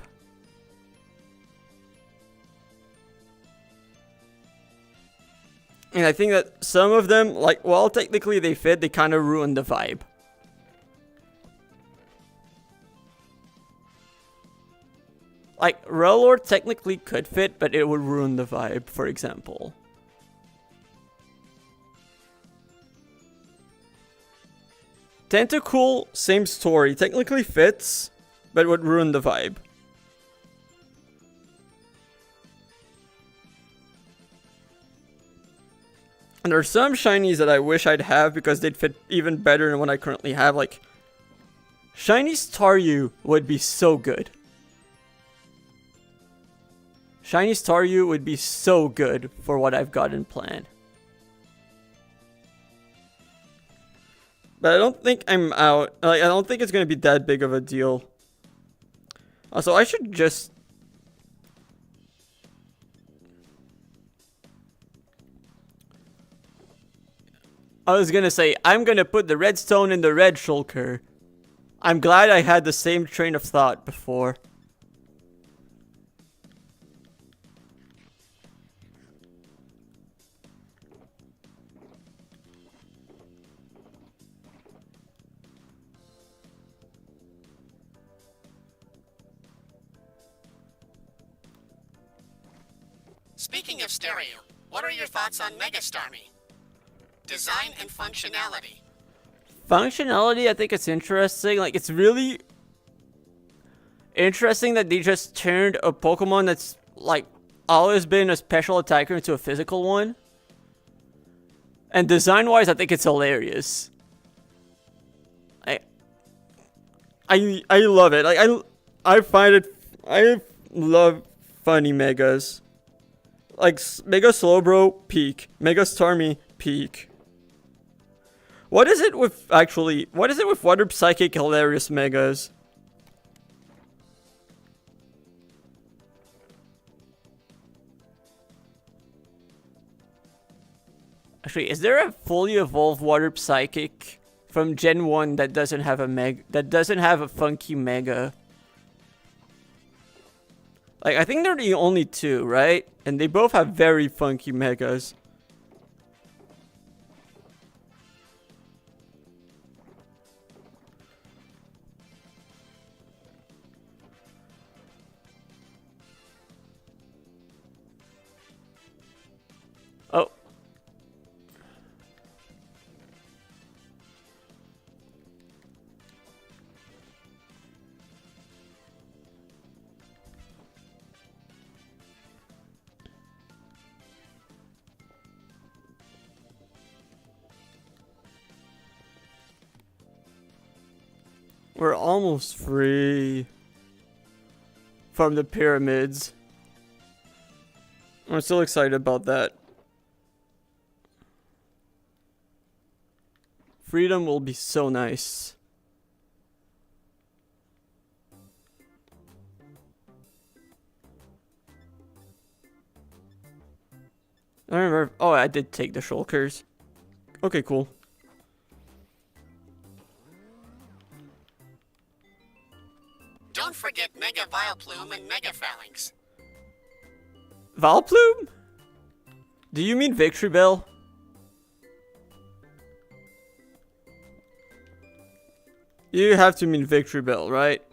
A: And I think that some of them, like, while technically they fit, they kind of ruin the vibe. Like, Rellord technically could fit, but it would ruin the vibe, for example. Tentacool, same story. Technically fits, but would ruin the vibe. And there are some shinies that I wish I'd have because they'd fit even better than what I currently have. Like, Shiny Staryu would be so good. Shiny Staryu would be so good for what I've got in plan. But I don't think I'm out. Like, I don't think it's gonna be that big of a deal. Also, I should just... I was gonna say, I'm gonna put the redstone in the red shulker. I'm glad I had the same train of thought before.
B: Speaking of stereo, what are your thoughts on Megastarmy? Design and functionality.
A: Functionality, I think it's interesting. Like, it's really interesting that they just turned a Pokemon that's, like, always been a special attacker into a physical one. And design-wise, I think it's hilarious. I love it. Like, I find it... I love funny Megas. Like, Mega Slowbro, peak. Mega Starmie, peak. What is it with, actually, what is it with Water Psychic hilarious Megas? Actually, is there a fully evolved Water Psychic from Gen 1 that doesn't have a funky Mega? Like, I think they're the only two, right? And they both have very funky Megas. Oh. We're almost free from the pyramids. I'm still excited about that. Freedom will be so nice. I remember. Oh, I did take the shulkers. Okay, cool.
B: Don't forget Mega Vileplume and Mega Phalanx.
A: Vileplume? Do you mean Victory Bell? You have to mean Victory Bell, right?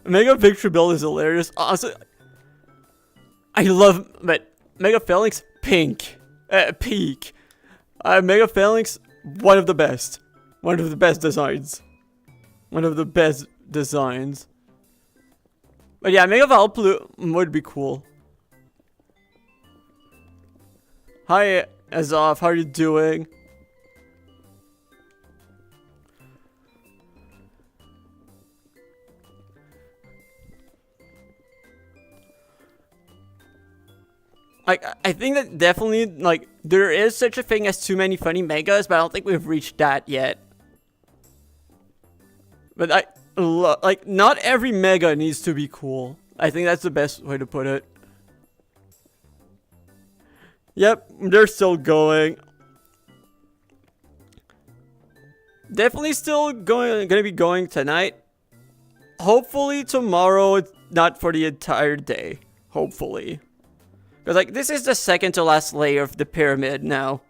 A: Mega Victory Bell is hilarious. Also, I love, but Mega Phalanx, pink. Peak. Mega Phalanx, one of the best. One of the best designs. One of the best designs. But yeah, Mega Vileplume would be cool. Hi, Azov, how are you doing? Like, I think that definitely, like, there is such a thing as too many funny Megas, but I don't think we've reached that yet. But like, not every Mega needs to be cool. I think that's the best way to put it. Yep, they're still going. Definitely still gonna be going tonight. Hopefully tomorrow, it's not for the entire day. Hopefully. Because, like, this is the second to last layer of the pyramid now.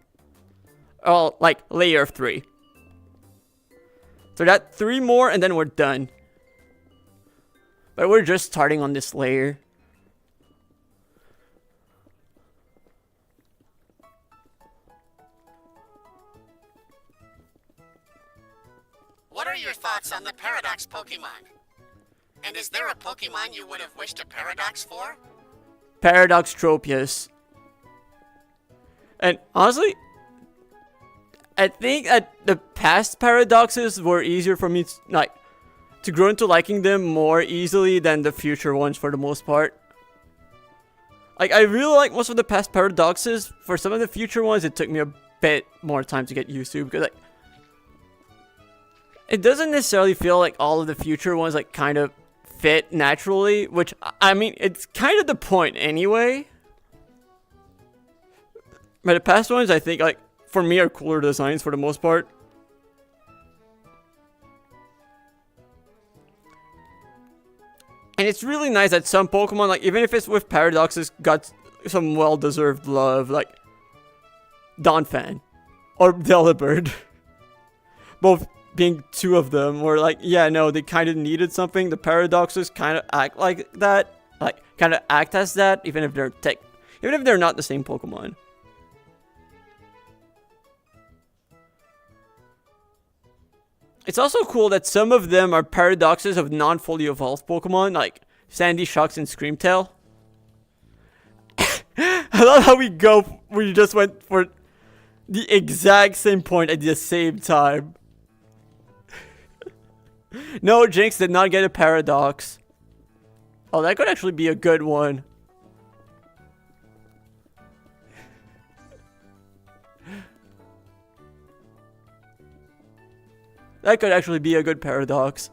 A: Oh, like, layer of 3. So that 3 more and then we're done. But we're just starting on this layer.
B: What are your thoughts on the Paradox Pokemon? And is there a Pokemon you would have wished a Paradox for?
A: Paradox Tropius. And honestly, I think that the past paradoxes were easier for me to grow into liking them more easily than the future ones for the most part. Like, I really like most of the past paradoxes. For some of the future ones, it took me a bit more time to get used to, because like, it doesn't necessarily feel like all of the future ones like kind of fit naturally, which, I mean, it's kind of the point anyway. But the past ones, I think, like, for me, are cooler designs for the most part. And it's really nice that some Pokemon, like, even if it's with paradoxes, got some well-deserved love, like Donphan or Delibird. Both being two of them were like, yeah, no, they kind of needed something. The paradoxes kind of act like that, like, kind of act as that, even if they're not the same Pokemon. It's also cool that some of them are paradoxes of non-fully evolved Pokemon, like Sandy Shocks and Screamtail. I love how we just went for the exact same point at the same time. No, Jinx did not get a paradox. Oh, that could actually be a good one. That could actually be a good paradox.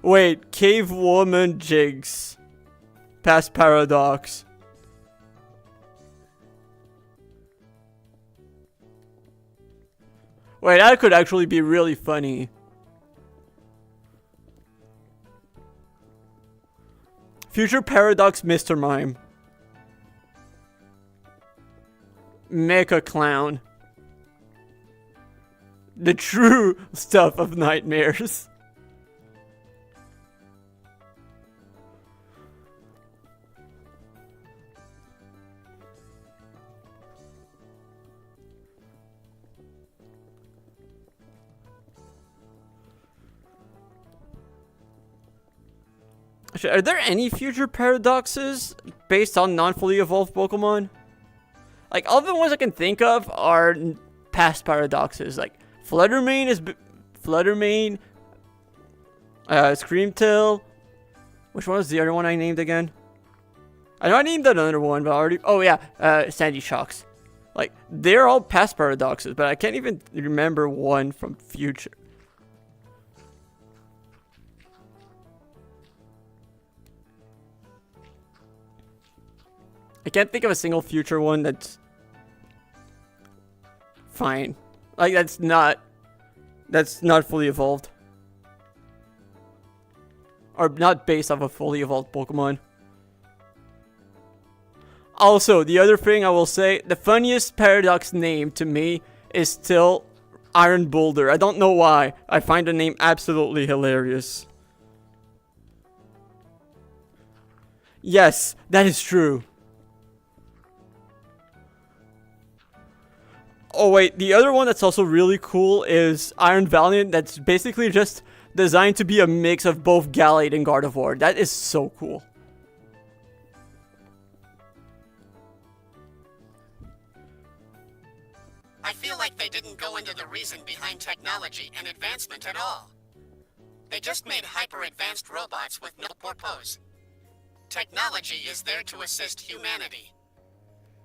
A: Wait, Cave Woman Jinx. Past paradox. Wait, that could actually be really funny. Future paradox Mr. Mime. Mecha Clown. The true stuff of nightmares. Are there any future paradoxes based on non-fully evolved Pokemon? Like, all the ones I can think of are past paradoxes. Like, Fluttermane is Fluttermane, Screamtail. Which one was the other one I named again? I know I named another one, but I already. Oh yeah, Sandy Shocks. Like, they're all past paradoxes, but I can't even remember one from future. I can't think of a single future one that's fine. Like, that's not fully evolved. Or not based off a fully evolved Pokemon. Also, the other thing I will say, the funniest paradox name to me is still Iron Boulder. I don't know why. I find the name absolutely hilarious. Yes, that is true. Oh wait, the other one that's also really cool is Iron Valiant. That's basically just designed to be a mix of both Gallade and Gardevoir. That is so cool.
B: I feel like they didn't go into the reason behind technology and advancement at all. They just made hyper-advanced robots with no purpose. Technology is there to assist humanity.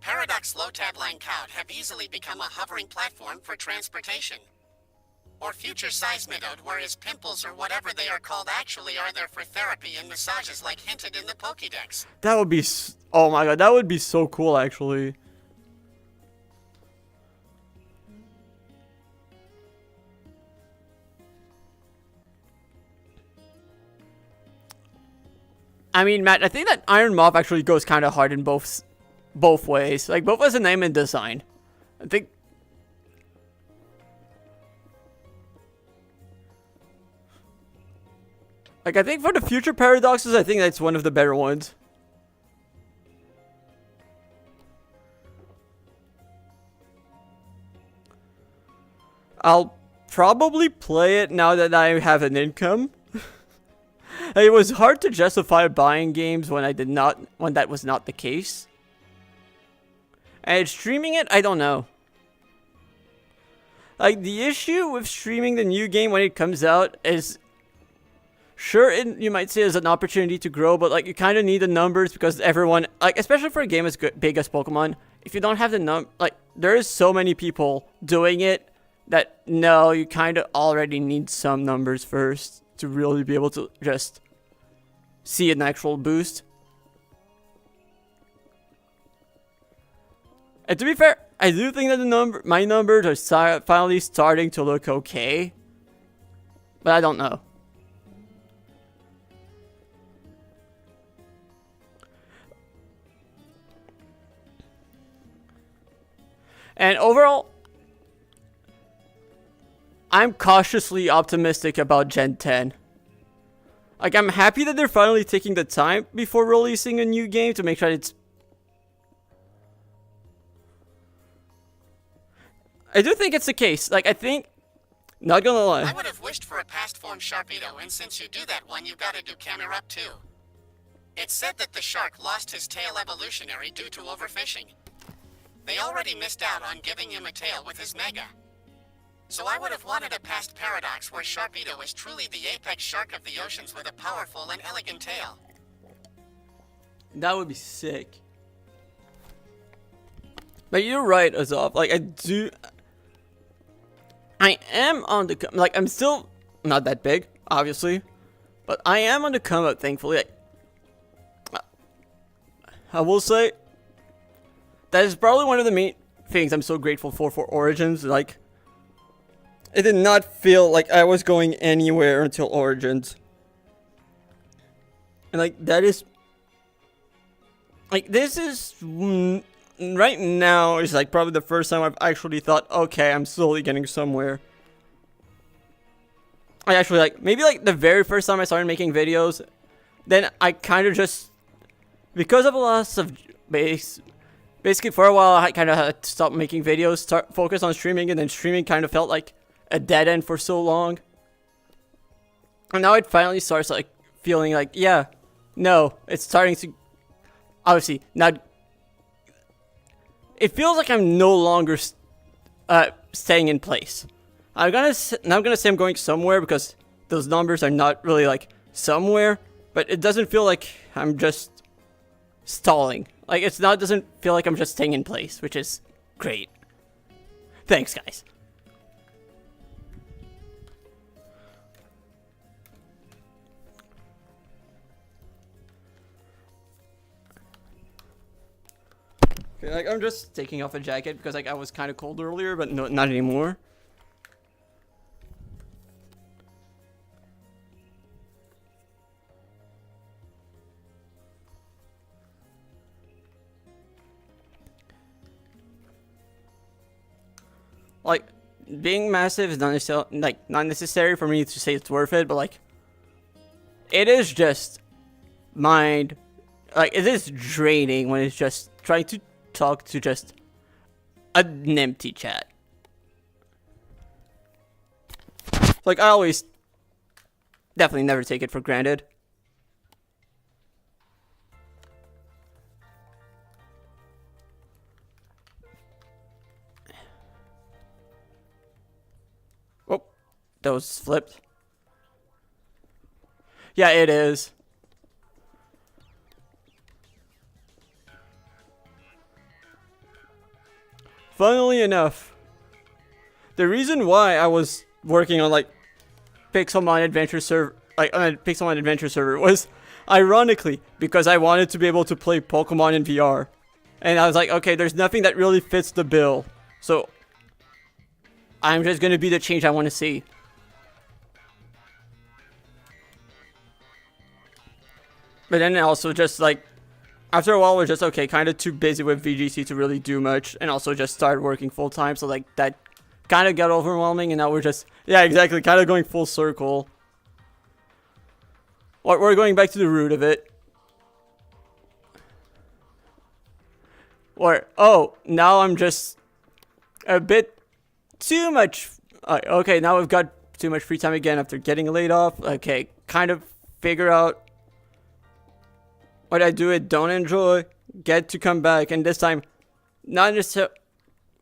B: Paradox Lotadline Cloud have easily become a hovering platform for transportation. Or future Seismidode, whereas pimples or whatever they are called actually are there for therapy and massages like hinted in the Pokédex.
A: That would be, oh my god, that would be so cool actually. I mean, Matt, I think that Iron Moth actually goes kind of hard in both ways. Like, both as a name and design. I think... Like, I think for the future paradoxes, I think that's one of the better ones. I'll probably play it now that I have an income. It was hard to justify buying games when that was not the case. And streaming it, I don't know. Like, the issue with streaming the new game when it comes out is, sure, you might say it's an opportunity to grow, but like, you kind of need the numbers because everyone, like, especially for a game as big as Pokemon, if you don't have the like, there is so many people doing it that no, you kind of already need some numbers first to really be able to just see an actual boost. And to be fair, I do think that my numbers are finally starting to look okay, but I don't know. And overall, I'm cautiously optimistic about Gen 10. Like, I'm happy that they're finally taking the time before releasing a new game to make sure it's... I do think it's the case. Like, I think... Not gonna lie.
B: I would have wished for a past form Sharpedo, and since you do that one, you gotta do Camerupt too. It's said that the shark lost his tail evolutionary due to overfishing. They already missed out on giving him a tail with his Mega. So I would have wanted a past paradox where Sharpedo is truly the apex shark of the oceans with a powerful and elegant tail.
A: That would be sick. But you're right, Azov. Like, I am on the... Like, I'm still not that big, obviously. But I am on the come up, thankfully. I will say... That is probably one of the main things I'm so grateful for Origins. Like, it did not feel like I was going anywhere until Origins. And like, that is... Like, this is... Right now is like probably the first time I've actually thought, okay, I'm slowly getting somewhere. I actually like, maybe like the very first time I started making videos, then I kind of just... Because of a loss of base... Basically, for a while, I kind of had to stop making videos, focus on streaming, and then streaming kind of felt like a dead end for so long. And now it finally starts, like, feeling like, yeah, no, it's starting to, obviously, not, it feels like I'm no longer staying in place. I'm gonna say I'm going somewhere because those numbers are not really, like, somewhere, but it doesn't feel like I'm just stalling. Like, doesn't feel like I'm just staying in place, which is great. Thanks, guys. Okay, like, I'm just taking off a jacket because, like, I was kind of cold earlier, but no, not anymore. Like, being massive is not necessary for me to say it's worth it, but like, it is just mind, like, it is draining when it's just trying to talk to just an empty chat. Like, I always definitely never take it for granted. That was flipped. Yeah, it is. Funnily enough, the reason why I was working on like Pixelmon Adventure server, Pixelmon Adventure server, was ironically because I wanted to be able to play Pokemon in VR, and I was like, okay, there's nothing that really fits the bill, so I'm just gonna be the change I want to see. But then also just like, after a while we're just, okay, kind of too busy with VGC to really do much, and also just started working full time, so like that kind of got overwhelming, and now we're just, yeah, exactly, kind of going full circle. We're going back to the root of it. Or, oh, now I'm just a bit too much, okay, now we've got too much free time again after getting laid off. Okay, kind of figure out what I do it, don't enjoy, get to come back, and this time not necessarily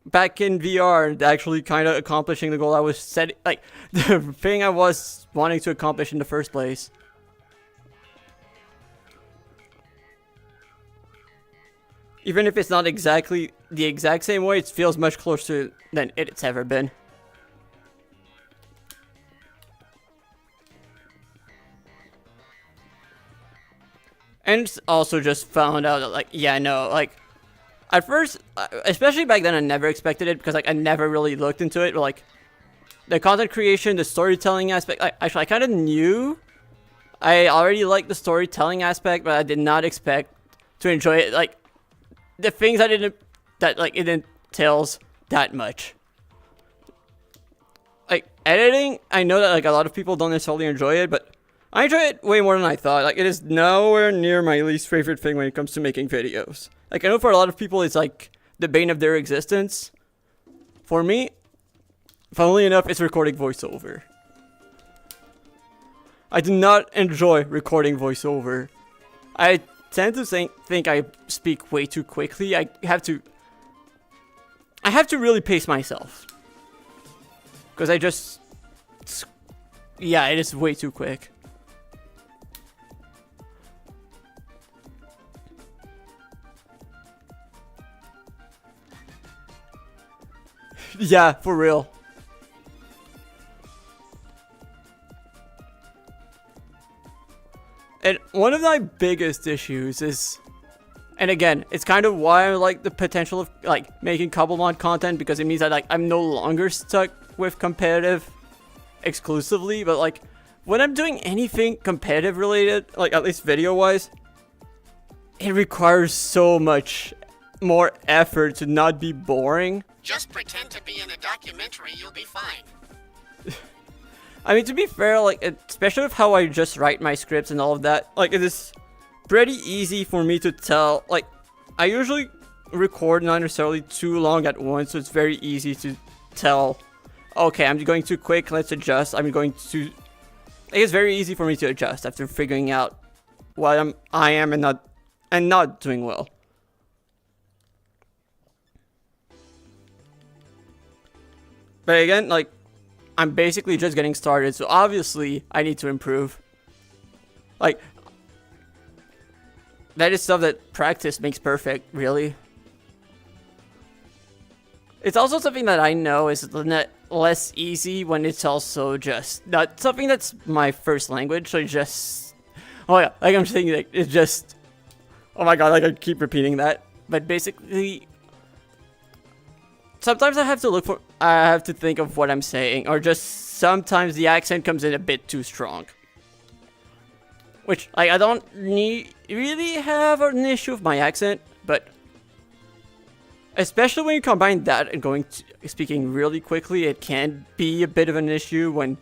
A: back in VR, actually kind of accomplishing the goal I was setting, like the thing I was wanting to accomplish in the first place. Even if it's not exactly the exact same way, it feels much closer than it's ever been. And also just found out that, like, yeah, no, like, at first, especially back then, I never expected it because, like, I never really looked into it. But, like, the content creation, the storytelling aspect, actually, I kind of knew I already liked the storytelling aspect, but I did not expect to enjoy it, like, the things I didn't, that, like, it entails that much. Like, editing, I know that, like, a lot of people don't necessarily enjoy it, but I enjoy it way more than I thought. Like, it is nowhere near my least favorite thing when it comes to making videos. Like, I know for a lot of people, it's, like, the bane of their existence. For me, funnily enough, it's recording voiceover. I do not enjoy recording voiceover. I tend to think I speak way too quickly. I have to really pace myself. Because I just... yeah, it is way too quick. Yeah, for real. And one of my biggest issues is, and again, it's kind of why I like the potential of, like, making Cobblemon content, because it means that, like, I'm no longer stuck with competitive exclusively, but, like, when I'm doing anything competitive related, like, at least video wise, it requires so much more effort to not be boring.
B: Just pretend to be in a documentary, you'll be fine.
A: I mean, to be fair, like, especially with how I just write my scripts and all of that, like, it is pretty easy for me to tell. Like, I usually record not necessarily too long at once, so it's very easy to tell, okay, I'm going too quick, let's adjust. I'm going to... it's very easy for me to adjust after figuring out what I am and not doing well. But again, like, I'm basically just getting started, so obviously I need to improve. Like, that is stuff that practice makes perfect, really. It's also something that I know is less easy when it's also just not something that's my first language, so just... oh yeah, like I'm saying, like, it's just... oh my god, like, I keep repeating that. But basically... sometimes I have to think of what I'm saying, or just sometimes the accent comes in a bit too strong. Which, like, I don't really have an issue with my accent, but especially when you combine that and speaking really quickly, it can be a bit of an issue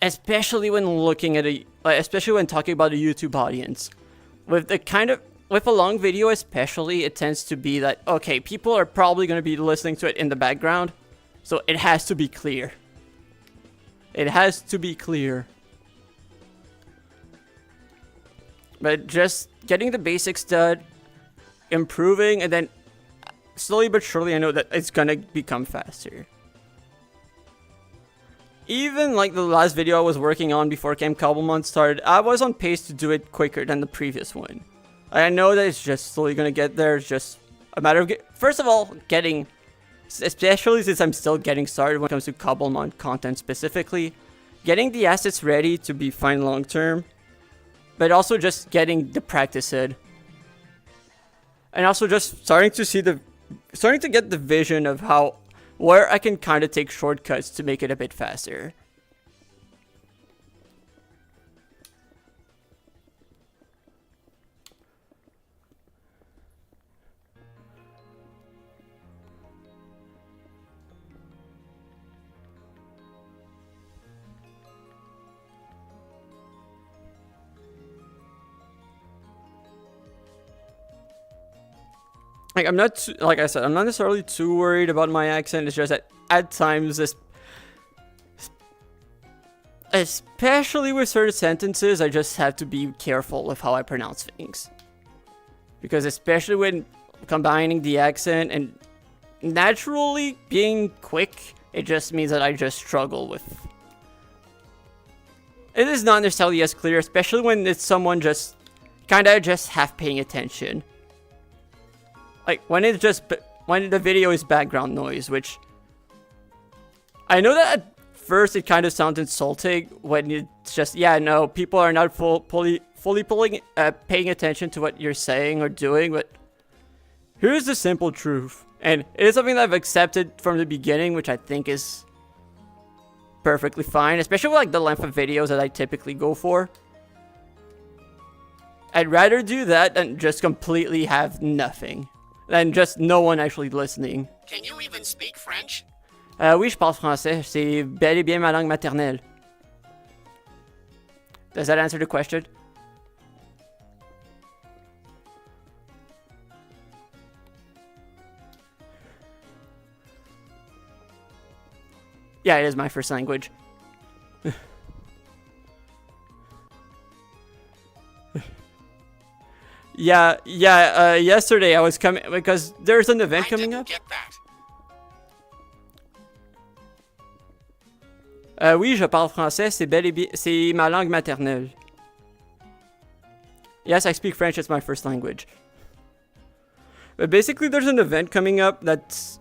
A: especially when looking at especially when talking about a YouTube audience. With a long video especially, it tends to be that, okay, people are probably going to be listening to it in the background, so it has to be clear. It has to be clear. But just getting the basics done, improving, and then slowly but surely I know that it's going to become faster. Even like the last video I was working on before Camp Cobblemon started, I was on pace to do it quicker than the previous one. I know that it's just slowly gonna get there. It's just a matter of first of all, especially since I'm still getting started when it comes to Cobblemon content specifically, getting the assets ready to be fine long term, but also just getting the practice in, and also just starting to get the vision of where I can kind of take shortcuts to make it a bit faster. Like, like I said, I'm not necessarily too worried about my accent. It's just that at times, especially with certain sentences, I just have to be careful of how I pronounce things. Because especially when, combining the accent and naturally being quick, it just means that I just struggle with. It is not necessarily as clear, especially when it's someone just kinda just half paying attention. Like when it's just when the video is background noise, which I know that at first it kind of sounds insulting when it's just, yeah, no, people are not fully paying attention to what you're saying or doing, but here's the simple truth. And it is something that I've accepted from the beginning, which I think is perfectly fine, especially with like the length of videos that I typically go for. I'd rather do that than just completely have nothing. Than just no one actually listening.
B: Can you even speak French?
A: Oui, je parle français. C'est bel et bien ma langue maternelle. Does that answer the question? Yeah, it is my first language. Yeah, yesterday I was coming because there's an event coming up.
B: Get that.
A: Oui, je parle français, c'est bel et bien, c'est ma langue maternelle. Yes, I speak French, it's my first language. But basically there's an event coming up that's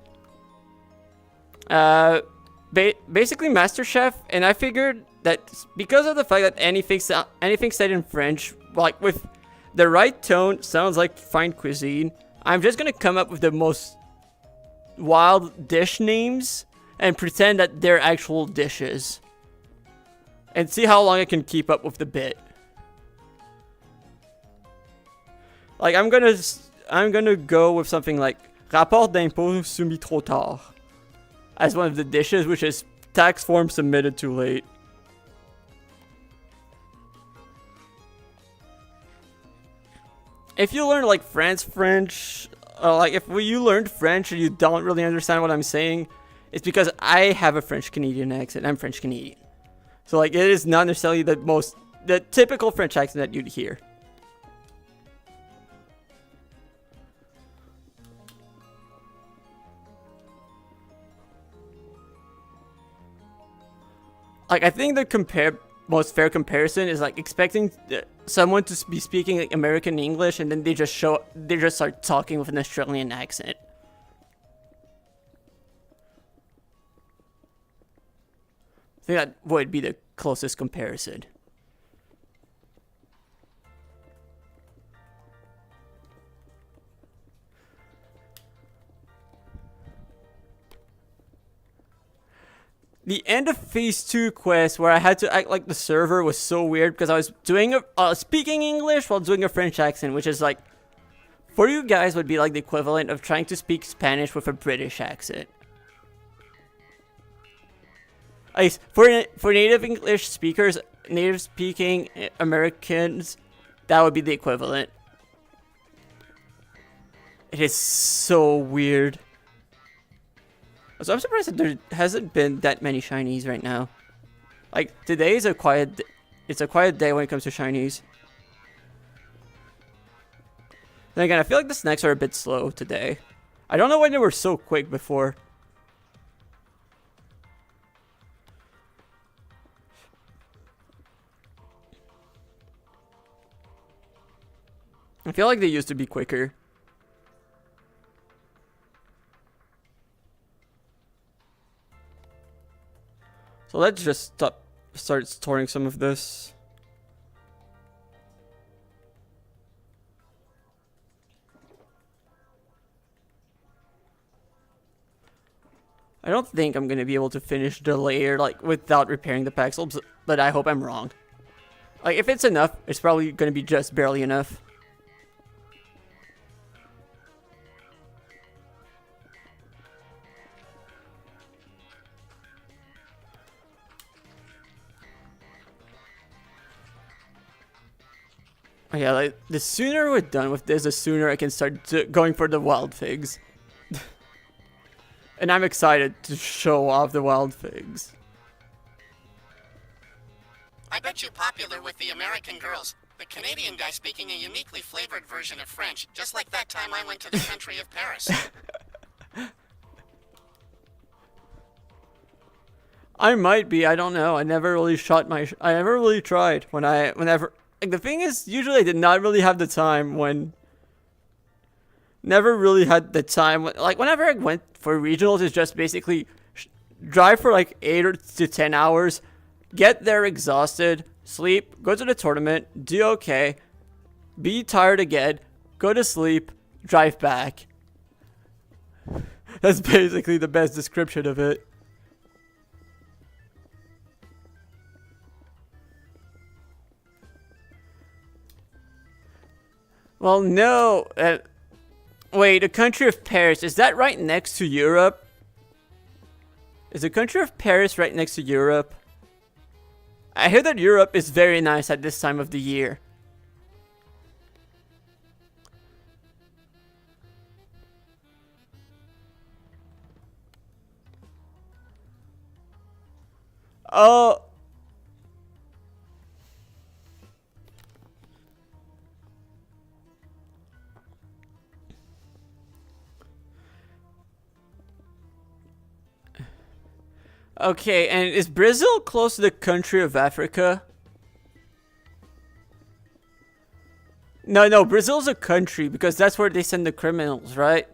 A: basically MasterChef, and I figured that because of the fact that anything said in French, like with the right tone, sounds like fine cuisine, I'm just gonna come up with the most wild dish names and pretend that they're actual dishes. And see how long I can keep up with the bit. Like, I'm gonna go with something like rapport d'impôt soumis trop tard as one of the dishes, which is tax form submitted too late. If you learn like French, like if you learned French and you don't really understand what I'm saying, it's because I have a French Canadian accent. I'm French Canadian. So like it is not necessarily the typical French accent that you'd hear. Like I think the most fair comparison is like expecting someone to be speaking like American English and then they just start talking with an Australian accent. I think that would be the closest comparison. The end of phase 2 quest where I had to act like the server was so weird because I was doing speaking English while doing a French accent, which is like, for you guys would be like the equivalent of trying to speak Spanish with a British accent. For native English speakers, native speaking Americans, that would be the equivalent. It is so weird. So I'm surprised that there hasn't been that many shinies right now. Like today is a quiet day when it comes to shinies. Then again, I feel like the snacks are a bit slow today. I don't know why they were so quick before. I feel like they used to be quicker. So let's just start storing some of this. I don't think I'm gonna be able to finish the layer like without repairing the pixels, but I hope I'm wrong. Like if it's enough, it's probably gonna be just barely enough. Oh yeah, like the sooner we're done with this, the sooner I can start going for the wild figs. And I'm excited to show off the wild figs.
B: I bet you're popular with the American girls. The Canadian guy speaking a uniquely flavored version of French, just like that time I went to the country of Paris.
A: I might be. I don't know. I never really I never really tried whenever. Like, the thing is, usually I did not really have the time when. Never really had the time. Like, whenever I went for regionals, it's just basically drive for like 8 to 10 hours, get there exhausted, sleep, go to the tournament, do okay, be tired again, go to sleep, drive back. That's basically the best description of it. Well, no. Wait, the country of Paris, is that right next to Europe? Is the country of Paris right next to Europe? I hear that Europe is very nice at this time of the year. Oh. Okay, and is Brazil close to the country of Africa? No, Brazil's a country because that's where they send the criminals, right?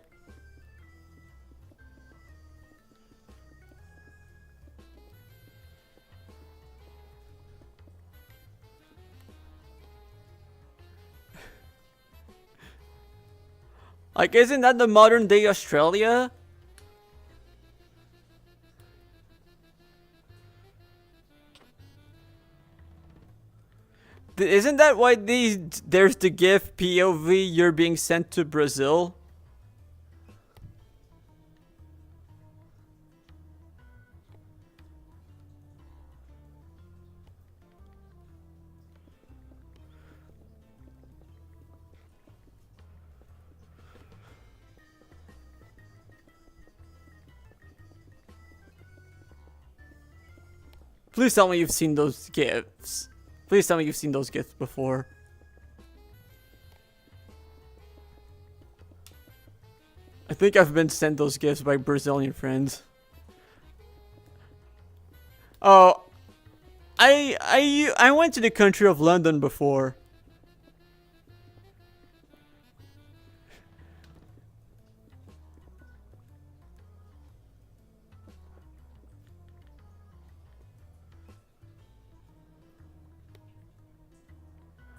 A: Like, isn't that the modern day Australia? Isn't that why there's the GIF POV you're being sent to Brazil? Please tell me you've seen those GIFs. Please tell me you've seen those GIFs before. I think I've been sent those GIFs by Brazilian friends. Oh, I went to the country of London before.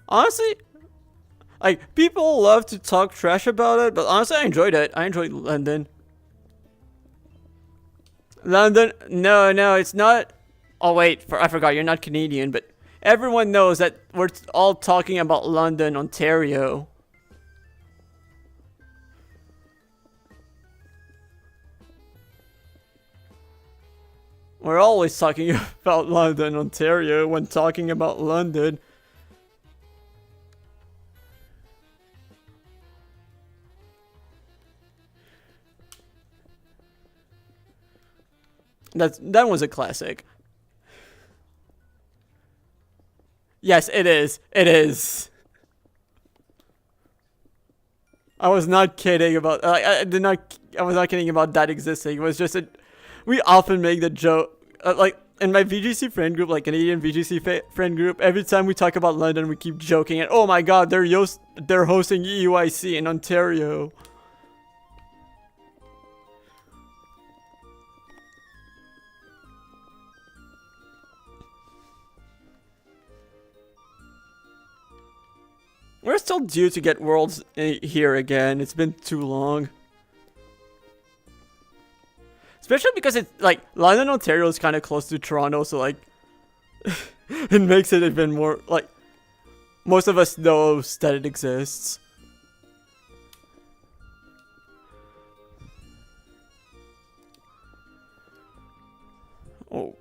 A: Honestly, like, people love to talk trash about it, but honestly, I enjoyed it. I enjoyed London. London? No, it's not. Oh wait, I forgot. You're not Canadian, but everyone knows that we're all talking about London, Ontario. We're always talking about London, Ontario when talking about London. That was a classic. Yes, it is. It is. I was not kidding about. I did not. I was not kidding about that existing. It was just a. We often make the joke, like in my VGC friend group, like Canadian VGC friend group. Every time we talk about London, we keep joking and, oh my God, they're hosting EUIC in Ontario. We're still due to get Worlds here again. It's been too long. Especially because it's like London, Ontario is kind of close to Toronto, so like it makes it even more like most of us know that it exists. Oh.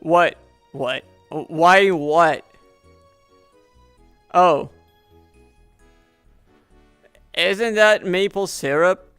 A: What? What? Why what? Oh. Isn't that maple syrup?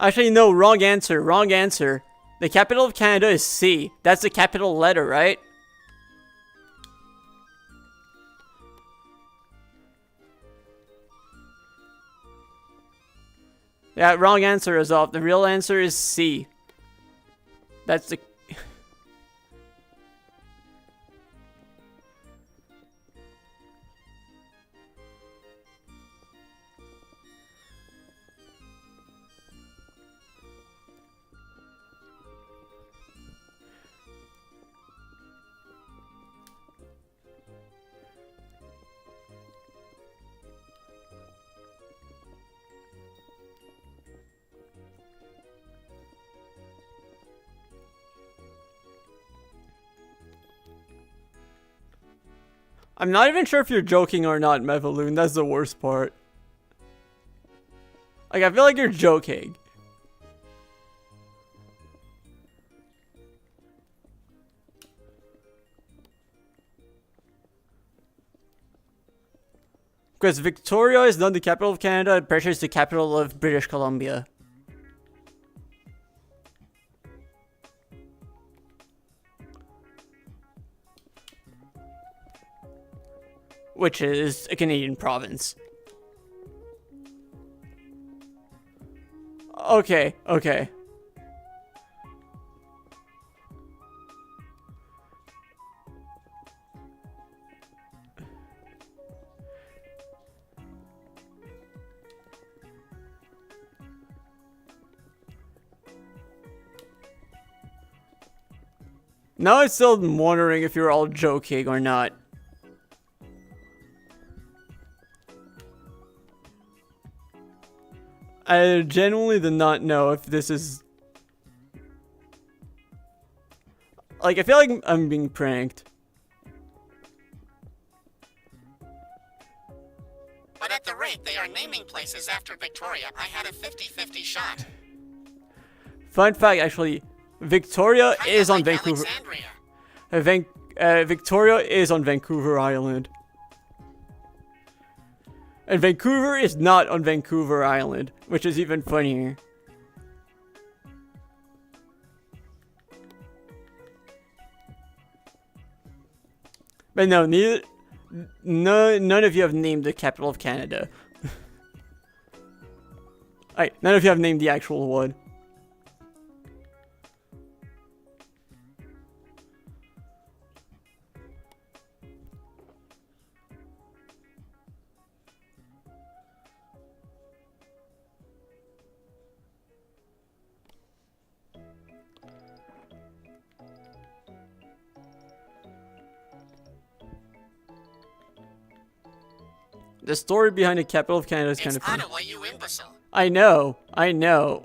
A: Actually, no, wrong answer. Wrong answer. The capital of Canada is C. That's the capital letter, right? Yeah, wrong answer is off. The real answer is C. That's the... I'm not even sure if you're joking or not, Mevaloon. That's the worst part. Like, I feel like you're joking. Because Victoria is not the capital of Canada, Pressure is the capital of British Columbia. Which is a Canadian province. Okay, okay. Now I'm still wondering if you're all joking or not. I genuinely do not know if this is... Like, I feel like I'm being pranked.
B: But at the rate they are naming places after Victoria, I had a 50-50 shot.
A: Fun fact, actually, Victoria
B: Kinda
A: is on
B: like
A: Vancouver.
B: Alexandria.
A: Victoria is on Vancouver Island. And Vancouver is not on Vancouver Island, which is even funnier. But no, none of you have named the capital of Canada. Alright, none of you have named the actual one. The story behind the capital of Canada is kind of funny.
B: Ottawa, you imbecile.
A: I know, I know.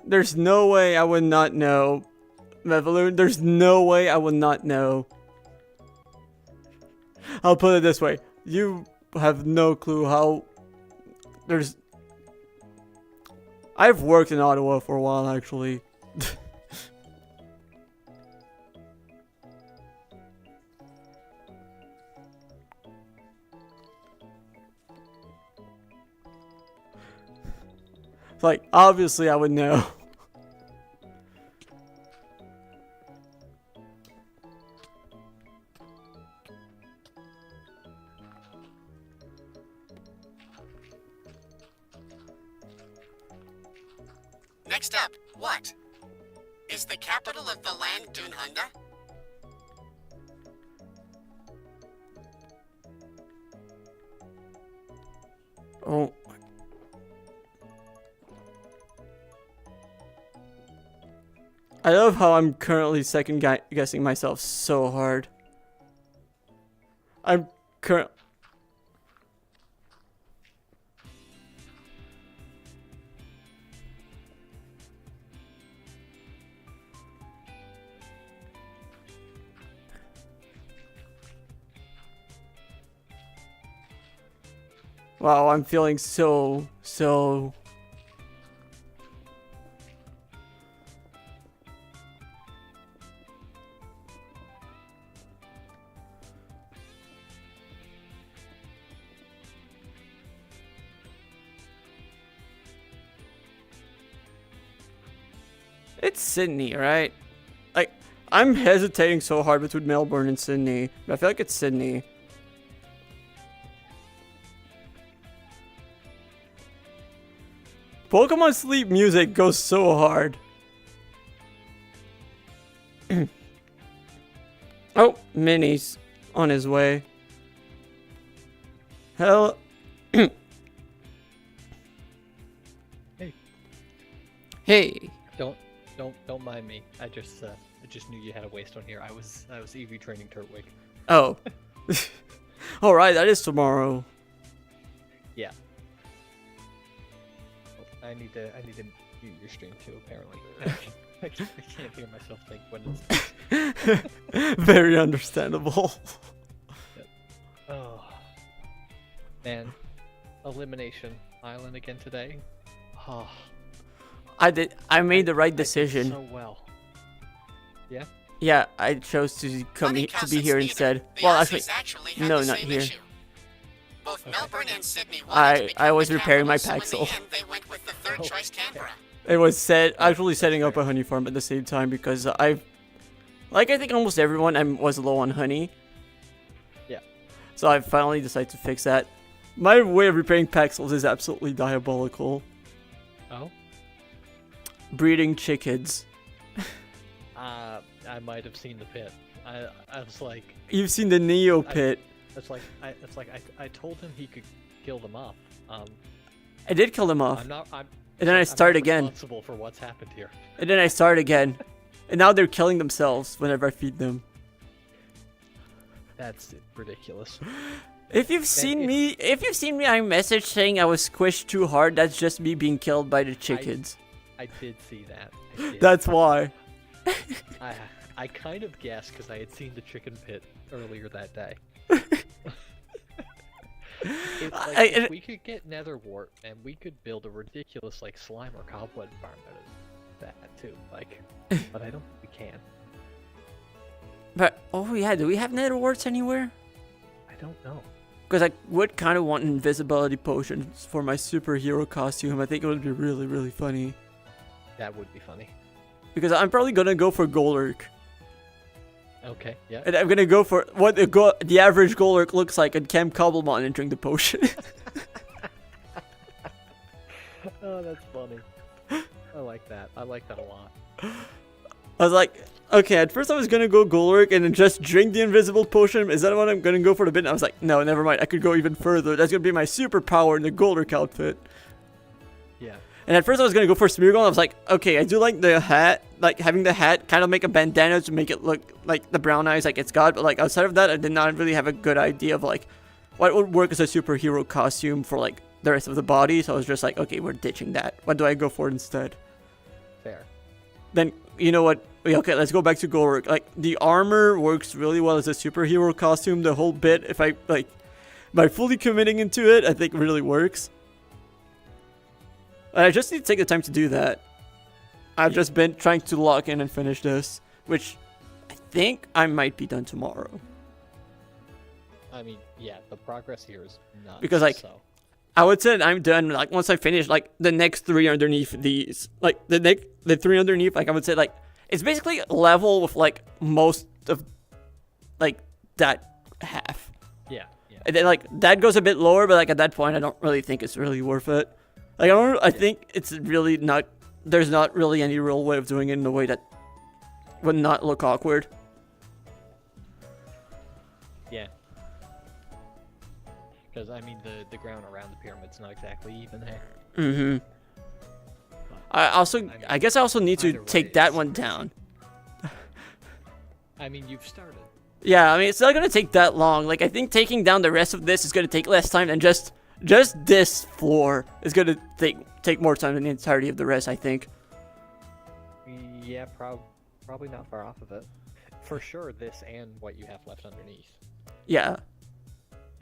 A: There's no way I would not know. Mevaloon, there's no way I would not know. I'll put it this way. You have no clue how... There's... I've worked in Ottawa for a while, actually. It's like, obviously I would know.
B: Next up, what? Is the capital of the land Dunhunda?
A: Oh. I love how I'm currently second guessing myself so hard. I'm current. Wow, I'm feeling so... It's Sydney, right? Like, I'm hesitating so hard between Melbourne and Sydney, but I feel like it's Sydney. Pokemon Sleep music goes so hard. Oh, Minnie's on his way. Hell.
C: Hey.
A: Hey.
C: Don't mind me. I just knew you had a waste on here. I was EV training Turtwig.
A: Oh. All right, that is tomorrow.
C: Yeah. Oh, I need to mute your stream too. Apparently, I can't hear myself think when it's.
A: Very understandable.
C: Oh man, Elimination Island again today. Oh,
A: I made the right
C: I did
A: decision.
C: so well. Yeah.
A: Yeah, I chose to come
B: Funny
A: to
B: cause
A: be
B: it's
A: here
B: neither.
A: instead.
B: The
A: Well,
B: Aussies
A: actually,
B: had
A: no,
B: the
A: not
B: same
A: here.
B: issue. Both Melbourne and Sydney
A: I
B: wanted to become
A: was
B: the
A: repairing my
B: capital, so in
A: Paxil.
B: the end, they went with the third choice Canberra.
A: It was actually setting up a honey farm at the same time because I think almost everyone, I was low on honey.
C: Yeah.
A: So I finally decided to fix that. My way of repairing Paxils is absolutely diabolical.
C: Oh.
A: Breeding chickens.
C: I might have seen the pit. I was like.
A: You've seen the Neo pit.
C: I told him he could kill them off.
A: I did kill them off.
C: I'm not.
A: And then I
C: I'm
A: start
C: not
A: again.
C: responsible for what's happened here.
A: And then I start again. And now they're killing themselves whenever I feed them.
C: That's ridiculous.
A: If you've seen me I message saying I was squished too hard, that's just me being killed by the chickens.
C: I did see that. I did.
A: That's why.
C: I kind of guessed because I had seen the chicken pit earlier that day. If we could get nether wart and we could build a ridiculous like slime or cobweb farm out of that too, like, but I don't think we can.
A: But oh yeah, do we have nether warts anywhere?
C: I don't know.
A: Because I would kind of want invisibility potions for my superhero costume. I think it would be really, really funny.
C: That would be funny.
A: Because I'm probably gonna go for Golurk.
C: Okay, yeah.
A: And I'm gonna go for what the average Golurk looks like at Camp Cobblemon and drink the potion.
C: Oh, that's funny. I like that. I like that a lot.
A: I was like, okay, at first I was gonna go Golurk and then just drink the invisible potion. Is that what I'm gonna go for the bit? And I was like, no, never mind. I could go even further. That's gonna be my superpower in the Golurk outfit.
C: Yeah.
A: And at first I was gonna go for Smeargle. I was like, okay, I do like the hat, like having the hat kind of make a bandana to make it look like the brown eyes like it's got. But like outside of that, I did not really have a good idea of like what would work as a superhero costume for like the rest of the body. So I was just like, okay, we're ditching that. What do I go for instead?
C: Fair.
A: Then you know what? Okay, let's go back to Golurk. Like the armor works really well as a superhero costume. The whole bit, if I like, by fully committing into it, I think really works. I just need to take the time to do that. I've just been trying to lock in and finish this, which I think I might be done tomorrow.
C: I mean, yeah, the progress here is nuts.
A: Because, like,
C: so.
A: I would say that I'm done, like, once I finish, like, the next three underneath these. Like, the three underneath, like, I would say, like, it's basically level with, like, most of, like, that half.
C: Yeah, yeah.
A: And then, like, that goes a bit lower, but, like, at that point, I don't really think it's really worth it. Like, I think it's really not, there's not really any real way of doing it in a way that would not look awkward.
C: Yeah. Because, I mean, the ground around the pyramid's not exactly even there.
A: Mm-hmm.
C: But,
A: I guess I also need to
C: either way,
A: take that
C: it's-
A: one down.
C: I mean, you've started.
A: Yeah, I mean, it's not gonna take that long. Like, I think taking down the rest of this is gonna take less time than just this floor is gonna take more time than the entirety of the rest, I think.
C: Yeah, probably not far off of it. For sure, this and what you have left underneath.
A: Yeah.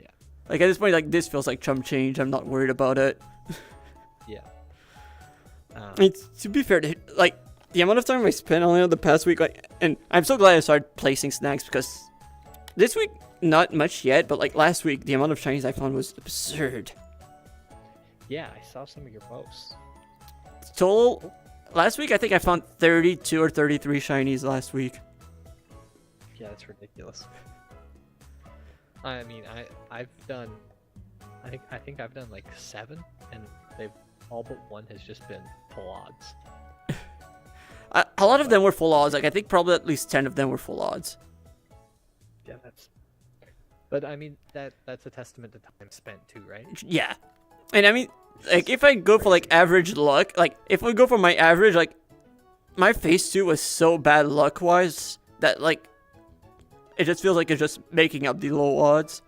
C: Yeah.
A: Like, at this point, like, this feels like chump change. I'm not worried about it.
C: Yeah.
A: I mean, to be fair, like, the amount of time I spent on it the past week, like, and I'm so glad I started placing snacks because this week, not much yet, but like last week, the amount of shinies I found was absurd.
C: Yeah, I saw some of your posts.
A: Total, last week I think I found 32 or 33 shinies last week.
C: Yeah, that's ridiculous. I mean, I've done, I think I've done like 7, and they've all but one has just been full odds.
A: A lot of them were full odds. Like I think probably at least 10 of them were full odds.
C: Yeah, that's. But I mean, that's a testament to time spent too, right?
A: Yeah, and I mean, like if I go for like average luck, like if we go for my average, like my phase 2 was so bad luck wise that like it just feels like it's just making up the low odds.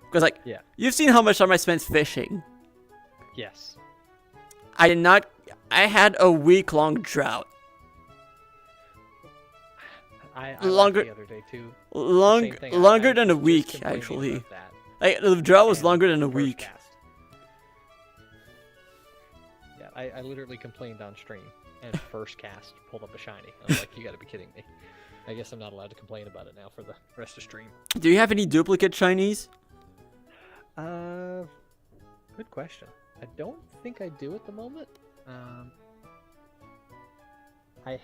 A: Because like you've seen how much time I spent fishing.
C: Yes.
A: I did not. I had a week-long drought.
C: I
A: longer
C: the other day too.
A: Longer than a week actually. Like the drought was longer than a week.
C: Cast. Yeah, I literally complained on stream, and first cast pulled up a shiny. I was like, you gotta be kidding me. I guess I'm not allowed to complain about it now for the rest of stream.
A: Do you have any duplicate shinies?
C: Good question. I don't think I do at the moment. I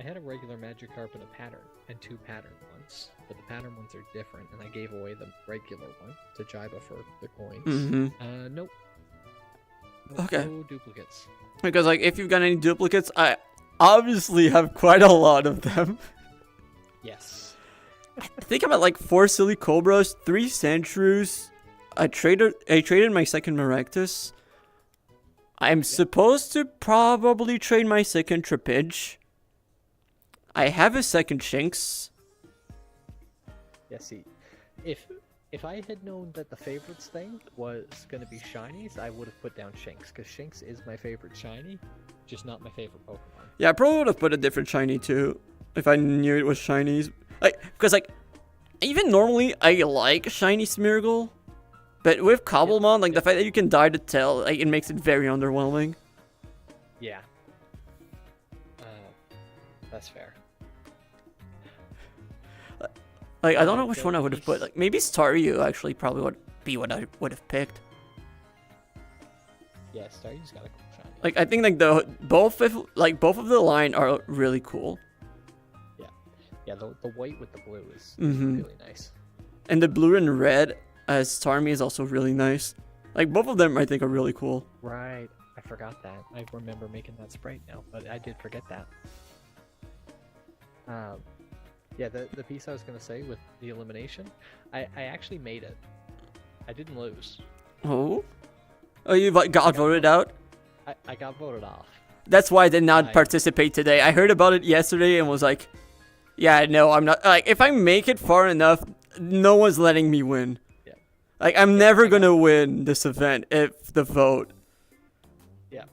C: had a regular Magikarp and a pattern, and 2 pattern ones, but the pattern ones are different, and I gave away the regular one to Jaiba for the coins.
A: Mm-hmm.
C: Nope.
A: Okay.
C: No duplicates.
A: Because like if you've got any duplicates, I obviously have quite a lot of them.
C: Yes.
A: I think I'm at like 4 Silly Cobras, 3 Sandshrews. I traded my second Maractus. I'm supposed to probably trade my second Trapinch. I have a second Shinx.
C: Yeah, see, if I had known that the favorites thing was gonna be shinies, I would have put down Shinx, because Shinx is my favorite shiny, just not my favorite Pokemon.
A: Yeah, I probably would have put a different shiny too, if I knew it was shinies. Like, because like, even normally I like shiny Smeargle, but with Cobblemon, like the fact that you can dye the tail, like it makes it very underwhelming.
C: Yeah. That's fair.
A: Like, I don't know which one I would have put. Like, maybe Staryu actually probably would be what I would have picked.
C: Yeah, Staryu's got a cool shiny.
A: Like, I think like both of the line are really cool.
C: Yeah, yeah. The white with the blue is
A: Mm-hmm.
C: really nice.
A: And the blue and red as Starmie is also really nice. Like, both of them I think are really cool.
C: Right. I forgot that. I remember making that sprite now, but I did forget that. Yeah, the piece I was going to say with the elimination, I actually made it. I didn't lose.
A: Oh? Oh, you got voted out?
C: I got voted off.
A: That's why I did not participate today. I heard about it yesterday and was like, yeah, no, I'm not. Like, if I make it far enough, no one's letting me win. Yeah. Like, I'm never going to win this event if the vote.
C: Yeah.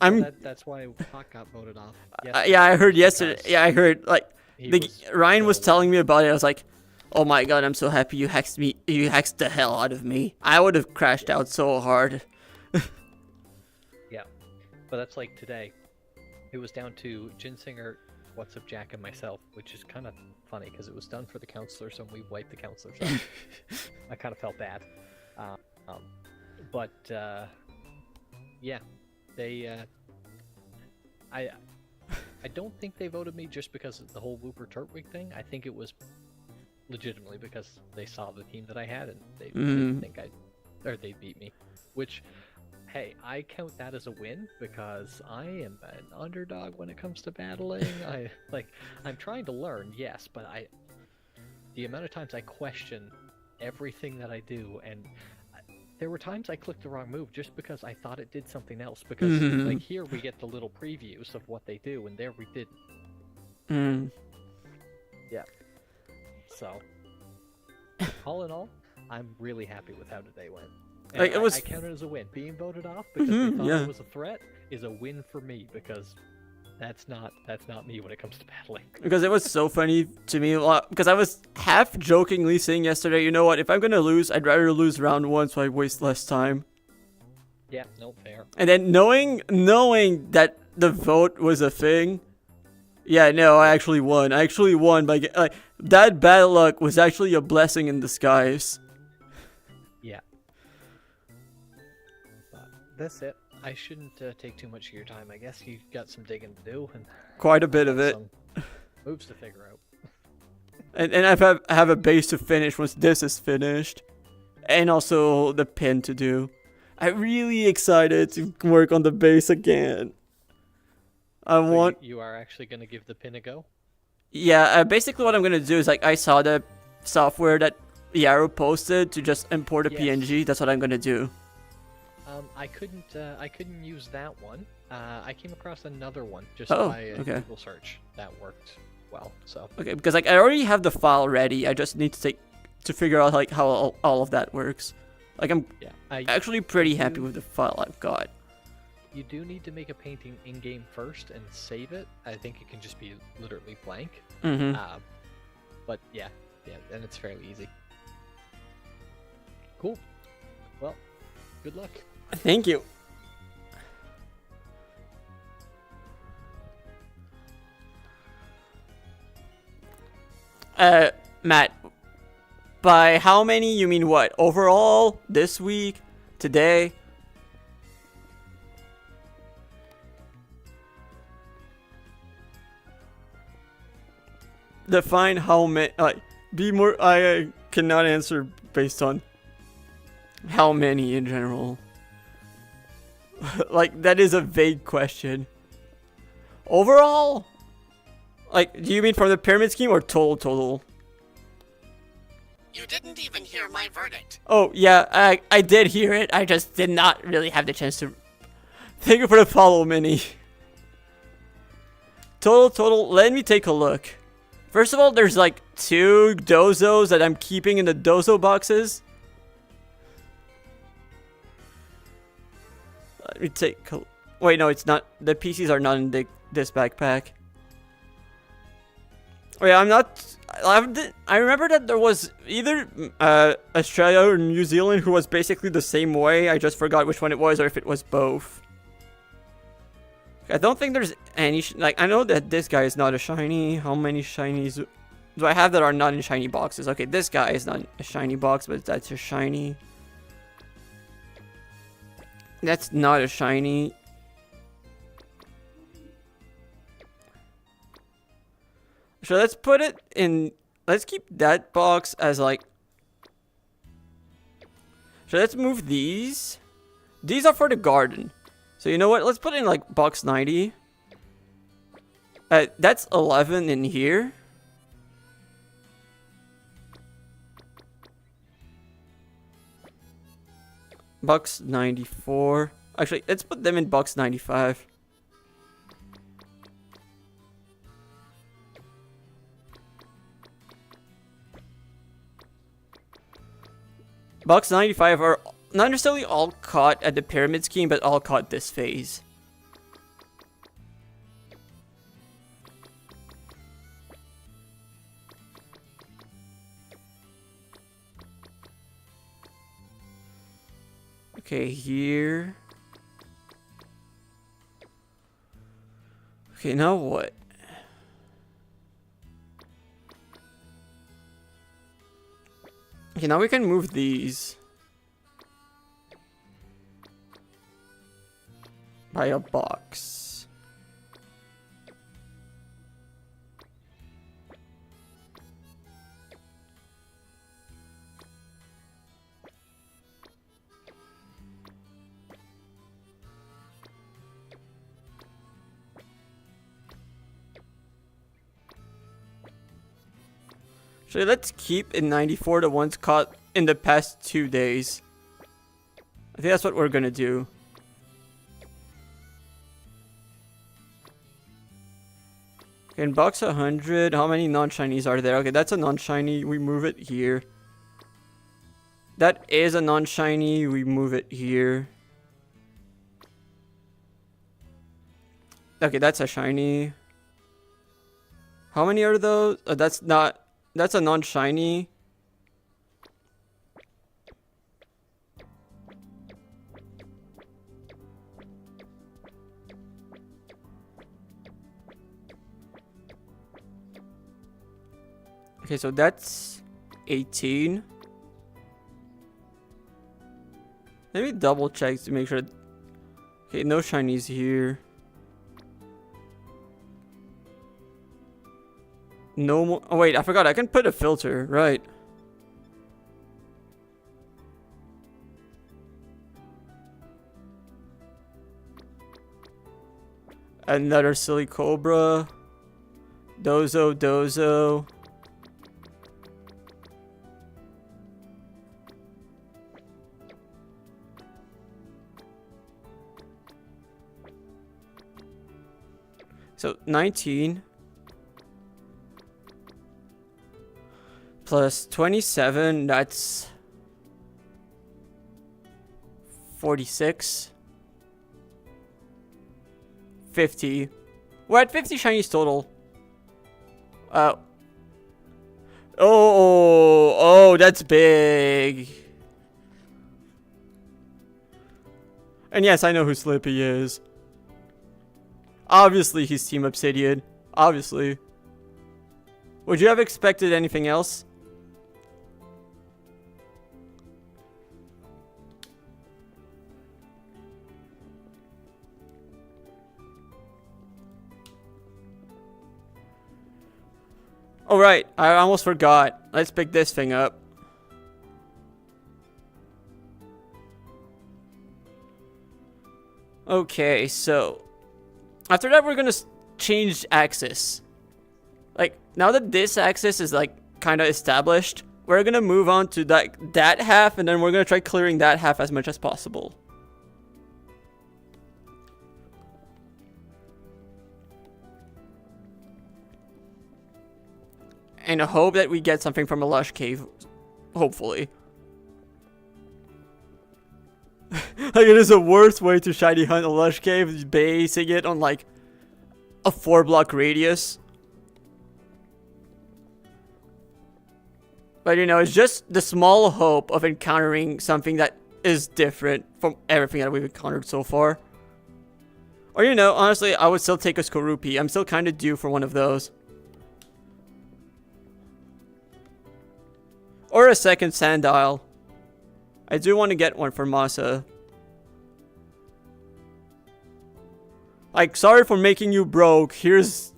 A: Well,
C: that's why Hawk got voted off.
A: Yeah, I heard yesterday. Yeah, I heard, like, Ryan was telling me about it. I was like, oh my god, I'm so happy you hexed me. You hexed the hell out of me. I would have crashed out so hard.
C: Yeah. But that's like today. It was down to Ginsinger, What's Up Jack, and myself, which is kind of funny because it was done for the counselors and we wiped the counselors out. I kind of felt bad. But yeah, they I don't think they voted me just because of the whole Wooper Turtwig thing. I think it was legitimately because they saw the team that I had and they didn't think they beat me. Which, hey, I count that as a win because I am an underdog when it comes to battling. I'm trying to learn, yes, but the amount of times I question everything that I do, and there were times I clicked the wrong move just because I thought it did something else. Because like here we get the little previews of what they do, and there we didn't. Yeah. So, all in all, I'm really happy with how today went. And
A: like,
C: I count it as a win. Being voted off because they thought it was a threat is a win for me because that's not me when it comes to battling.
A: Because it was so funny to me, because I was half jokingly saying yesterday, you know what, if I'm gonna lose, I'd rather lose round 1 so I waste less time.
C: Yeah, no, fair.
A: And then knowing that the vote was a thing, yeah, no, I actually won. I actually won by like that bad luck was actually a blessing in disguise.
C: Yeah. But that's it. I shouldn't take too much of your time. I guess you've got some digging to do and
A: Quite a bit of it.
C: some moves to figure out.
A: And I have a base to finish once this is finished. And also the pin to do. I'm really excited to work on the base again.
C: So you are actually going to give the pin a go?
A: Yeah, basically what I'm going to do is like I saw the software that Yarrow posted to just import a
C: Yes.
A: PNG. That's what I'm going to do.
C: I couldn't use that one. I came across another one just
A: Oh,
C: by a
A: okay.
C: Google search that worked well. So
A: Okay, because like I already have the file ready. I just need to figure out like how all of that works. Like I'm
C: yeah,
A: actually pretty happy with the file I've got.
C: you do need to make a painting in game first and save it. I think it can just be literally blank.
A: Mm-hmm.
C: But yeah, and it's fairly easy. Cool. Well, good luck.
A: Thank you. Matt, by how many you mean what? Overall, this week, today? Define how many, be more, I cannot answer based on how many in general. Like, that is a vague question. Overall? Like, do you mean from the pyramid scheme or total?
B: You didn't even hear my verdict.
A: Oh, yeah, I did hear it. I just did not really have the chance to... Thank you for the follow, Mini. Total, let me take a look. First of all, there's like 2 dozos that I'm keeping in the dozo boxes. Let me take a... Wait, no, it's not. The PCs are not in this backpack. Wait, I'm not... I remember that there was either Australia or New Zealand who was basically the same way. I just forgot which one it was or if it was both. I don't think there's any... Like, I know that this guy is not a shiny. How many shinies do I have that are not in shiny boxes? Okay, this guy is not a shiny box, but that's a shiny. That's not a shiny. So let's put it in... Let's keep that box as like... So let's move these. These are for the garden. So you know what? Let's put it in like box 90. That's 11 in here. Box 94. Actually, let's put them in box 95. Box 95 are not necessarily all caught at the pyramid scheme, but all caught this phase. Okay, here. Okay, now what? Okay, now we can move these by a box. So let's keep in 94 the ones caught in the past 2 days. I think that's what we're gonna do. Okay, in box 100, how many non-shinies are there? Okay, that's a non-shiny. We move it here. That is a non-shiny. We move it here. Okay, that's a shiny. How many are those? That's not... That's a non-shiny. Okay, so that's 18. Let me double check to make sure. Okay, no shinies here. No more. Oh wait, I forgot. I can put a filter, right? Another silly cobra. Dozo. So 19 plus 27, that's 46. 50. We're at 50 shinies total. Oh, that's big. And yes, I know who Slippy is. Obviously, he's Team Obsidian. Obviously. Would you have expected anything else? Oh, right. I almost forgot. Let's pick this thing up. Okay, so after that, we're gonna change axis. Like, now that this axis is like kind of established, we're gonna move on to that half, and then we're gonna try clearing that half as much as possible. And I hope that we get something from a lush cave, hopefully. Like, it is the worst way to shiny hunt a lush cave, is basing it on like a 4-block radius. But you know, it's just the small hope of encountering something that is different from everything that we've encountered so far. Or you know, honestly, I would still take a Skorupi. I'm still kind of due for one of those. Or a second Sandile. I do want to get one for Masa. Like, sorry for making you broke. Here's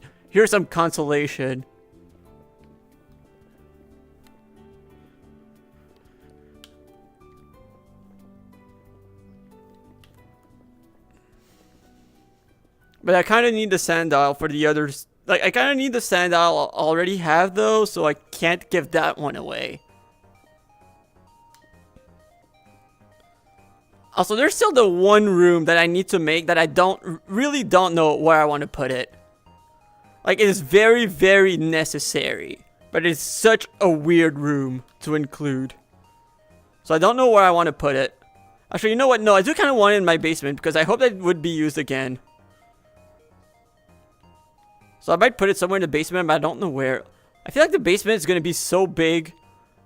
A: some consolation. But I kind of need the Sandile for the others. Like, I kind of need the Sandile I already have though, so I can't give that one away. Also, there's still the one room that I need to make that I really don't know where I want to put it. Like, it is very, very necessary. But it's such a weird room to include. So I don't know where I want to put it. Actually, you know what? No, I do kind of want it in my basement because I hope that it would be used again. So I might put it somewhere in the basement, but I don't know where. I feel like the basement is going to be so big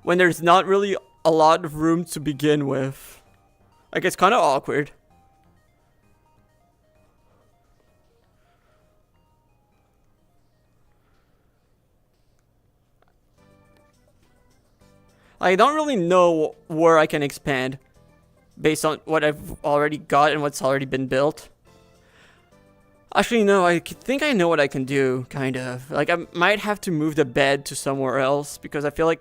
A: when there's not really a lot of room to begin with. Like, it's kind of awkward. I don't really know where I can expand based on what I've already got and what's already been built. Actually, no, I think I know what I can do, kind of. Like, I might have to move the bed to somewhere else because I feel like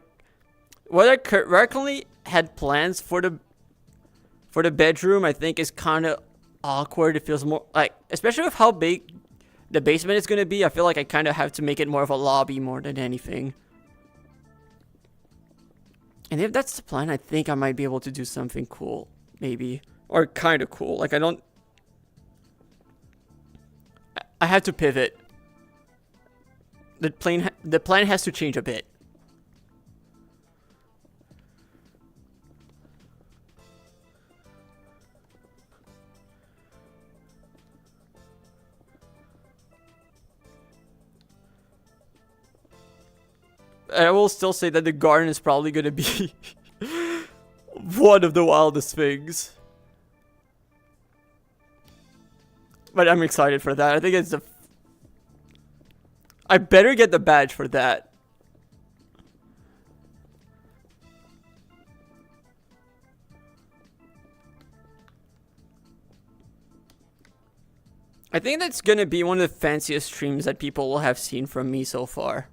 A: what I currently had plans for the bedroom, I think, is kind of awkward. It feels more like, especially with how big the basement is going to be, I feel like I kind of have to make it more of a lobby more than anything. And if that's the plan, I think I might be able to do something cool, maybe. Or kind of cool. Like, I have to pivot. The plan has to change a bit. I will still say that the garden is probably going to be one of the wildest things. But I'm excited for that. I think it's I better get the badge for that. I think that's gonna be one of the fanciest streams that people will have seen from me so far.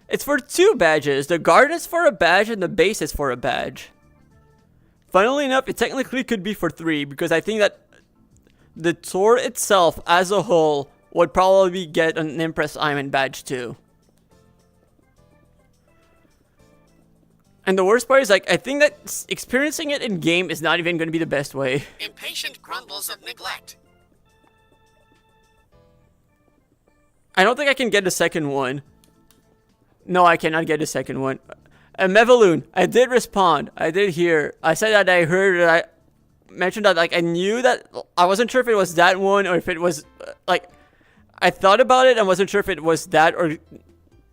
A: It's for 2 badges. The guard is for a badge and the base is for a badge. Funnily enough, it technically could be for 3 because I think that the tour itself as a whole would probably get an Impress Island badge too. And the worst part is, like, I think that experiencing it in game is not even going to be the best way.
B: Impatient grumbles of neglect.
A: I don't think I can get a second one. No, I cannot get a second one. Mevaloon, I did respond. I did hear. I said that I heard that I mentioned that, like, I knew that. I wasn't sure if it was that one or if it was, like, I thought about it and wasn't sure if it was that or,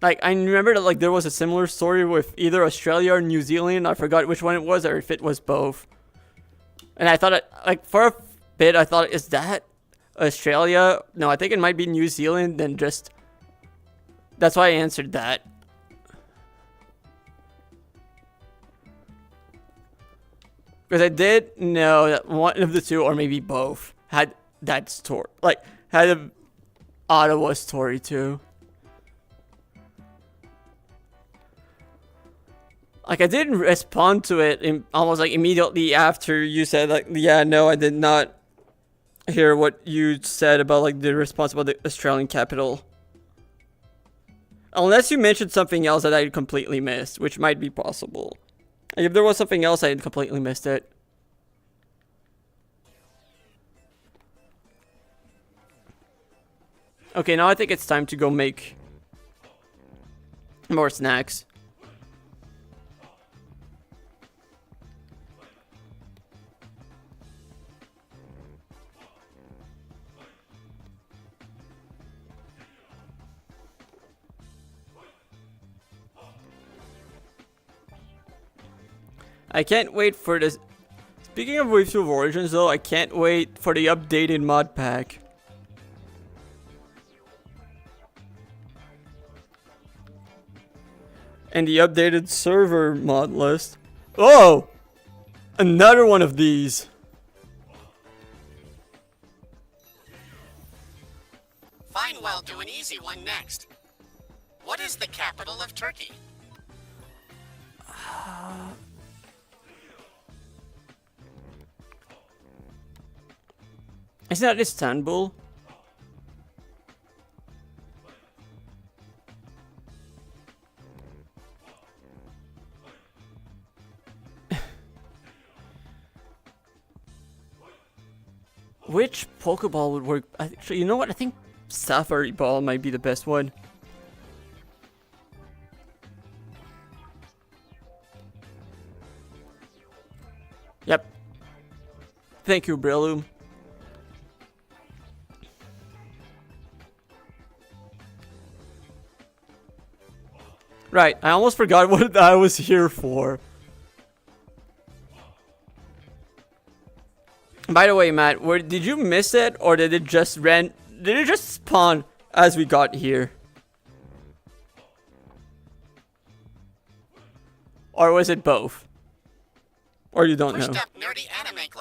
A: like, I remember that, like, there was a similar story with either Australia or New Zealand. I forgot which one it was or if it was both. And I thought, like, for a bit, I thought, is that Australia? No, I think it might be New Zealand. Then just, that's why I answered that. Because I did know that one of the 2, or maybe both, had that story. Like, had a Ottawa story too. Like, I didn't respond to it almost like immediately after you said, like, yeah, no, I did not hear what you said about, like, the response about the Australian capital. Unless you mentioned something else that I completely missed, which might be possible. If there was something else, I had completely missed it. Okay, now I think it's time to go make more snacks. I can't wait for this. Speaking of Wave 2 of Origins though, I can't wait for the updated mod pack. And the updated server mod list. Oh! Another one of these.
B: Fine, well, do an easy one next. What is the capital of Turkey?
A: Isn't that Istanbul? Which Pokeball would work? Actually, you know what? I think Safari Ball might be the best one. Yep. Thank you, Breloom. Right, I almost forgot what I was here for. By the way, Matt, did you miss it or did it just spawn as we got here? Or was it both? Or you don't know?
B: Pushed up nerdy anime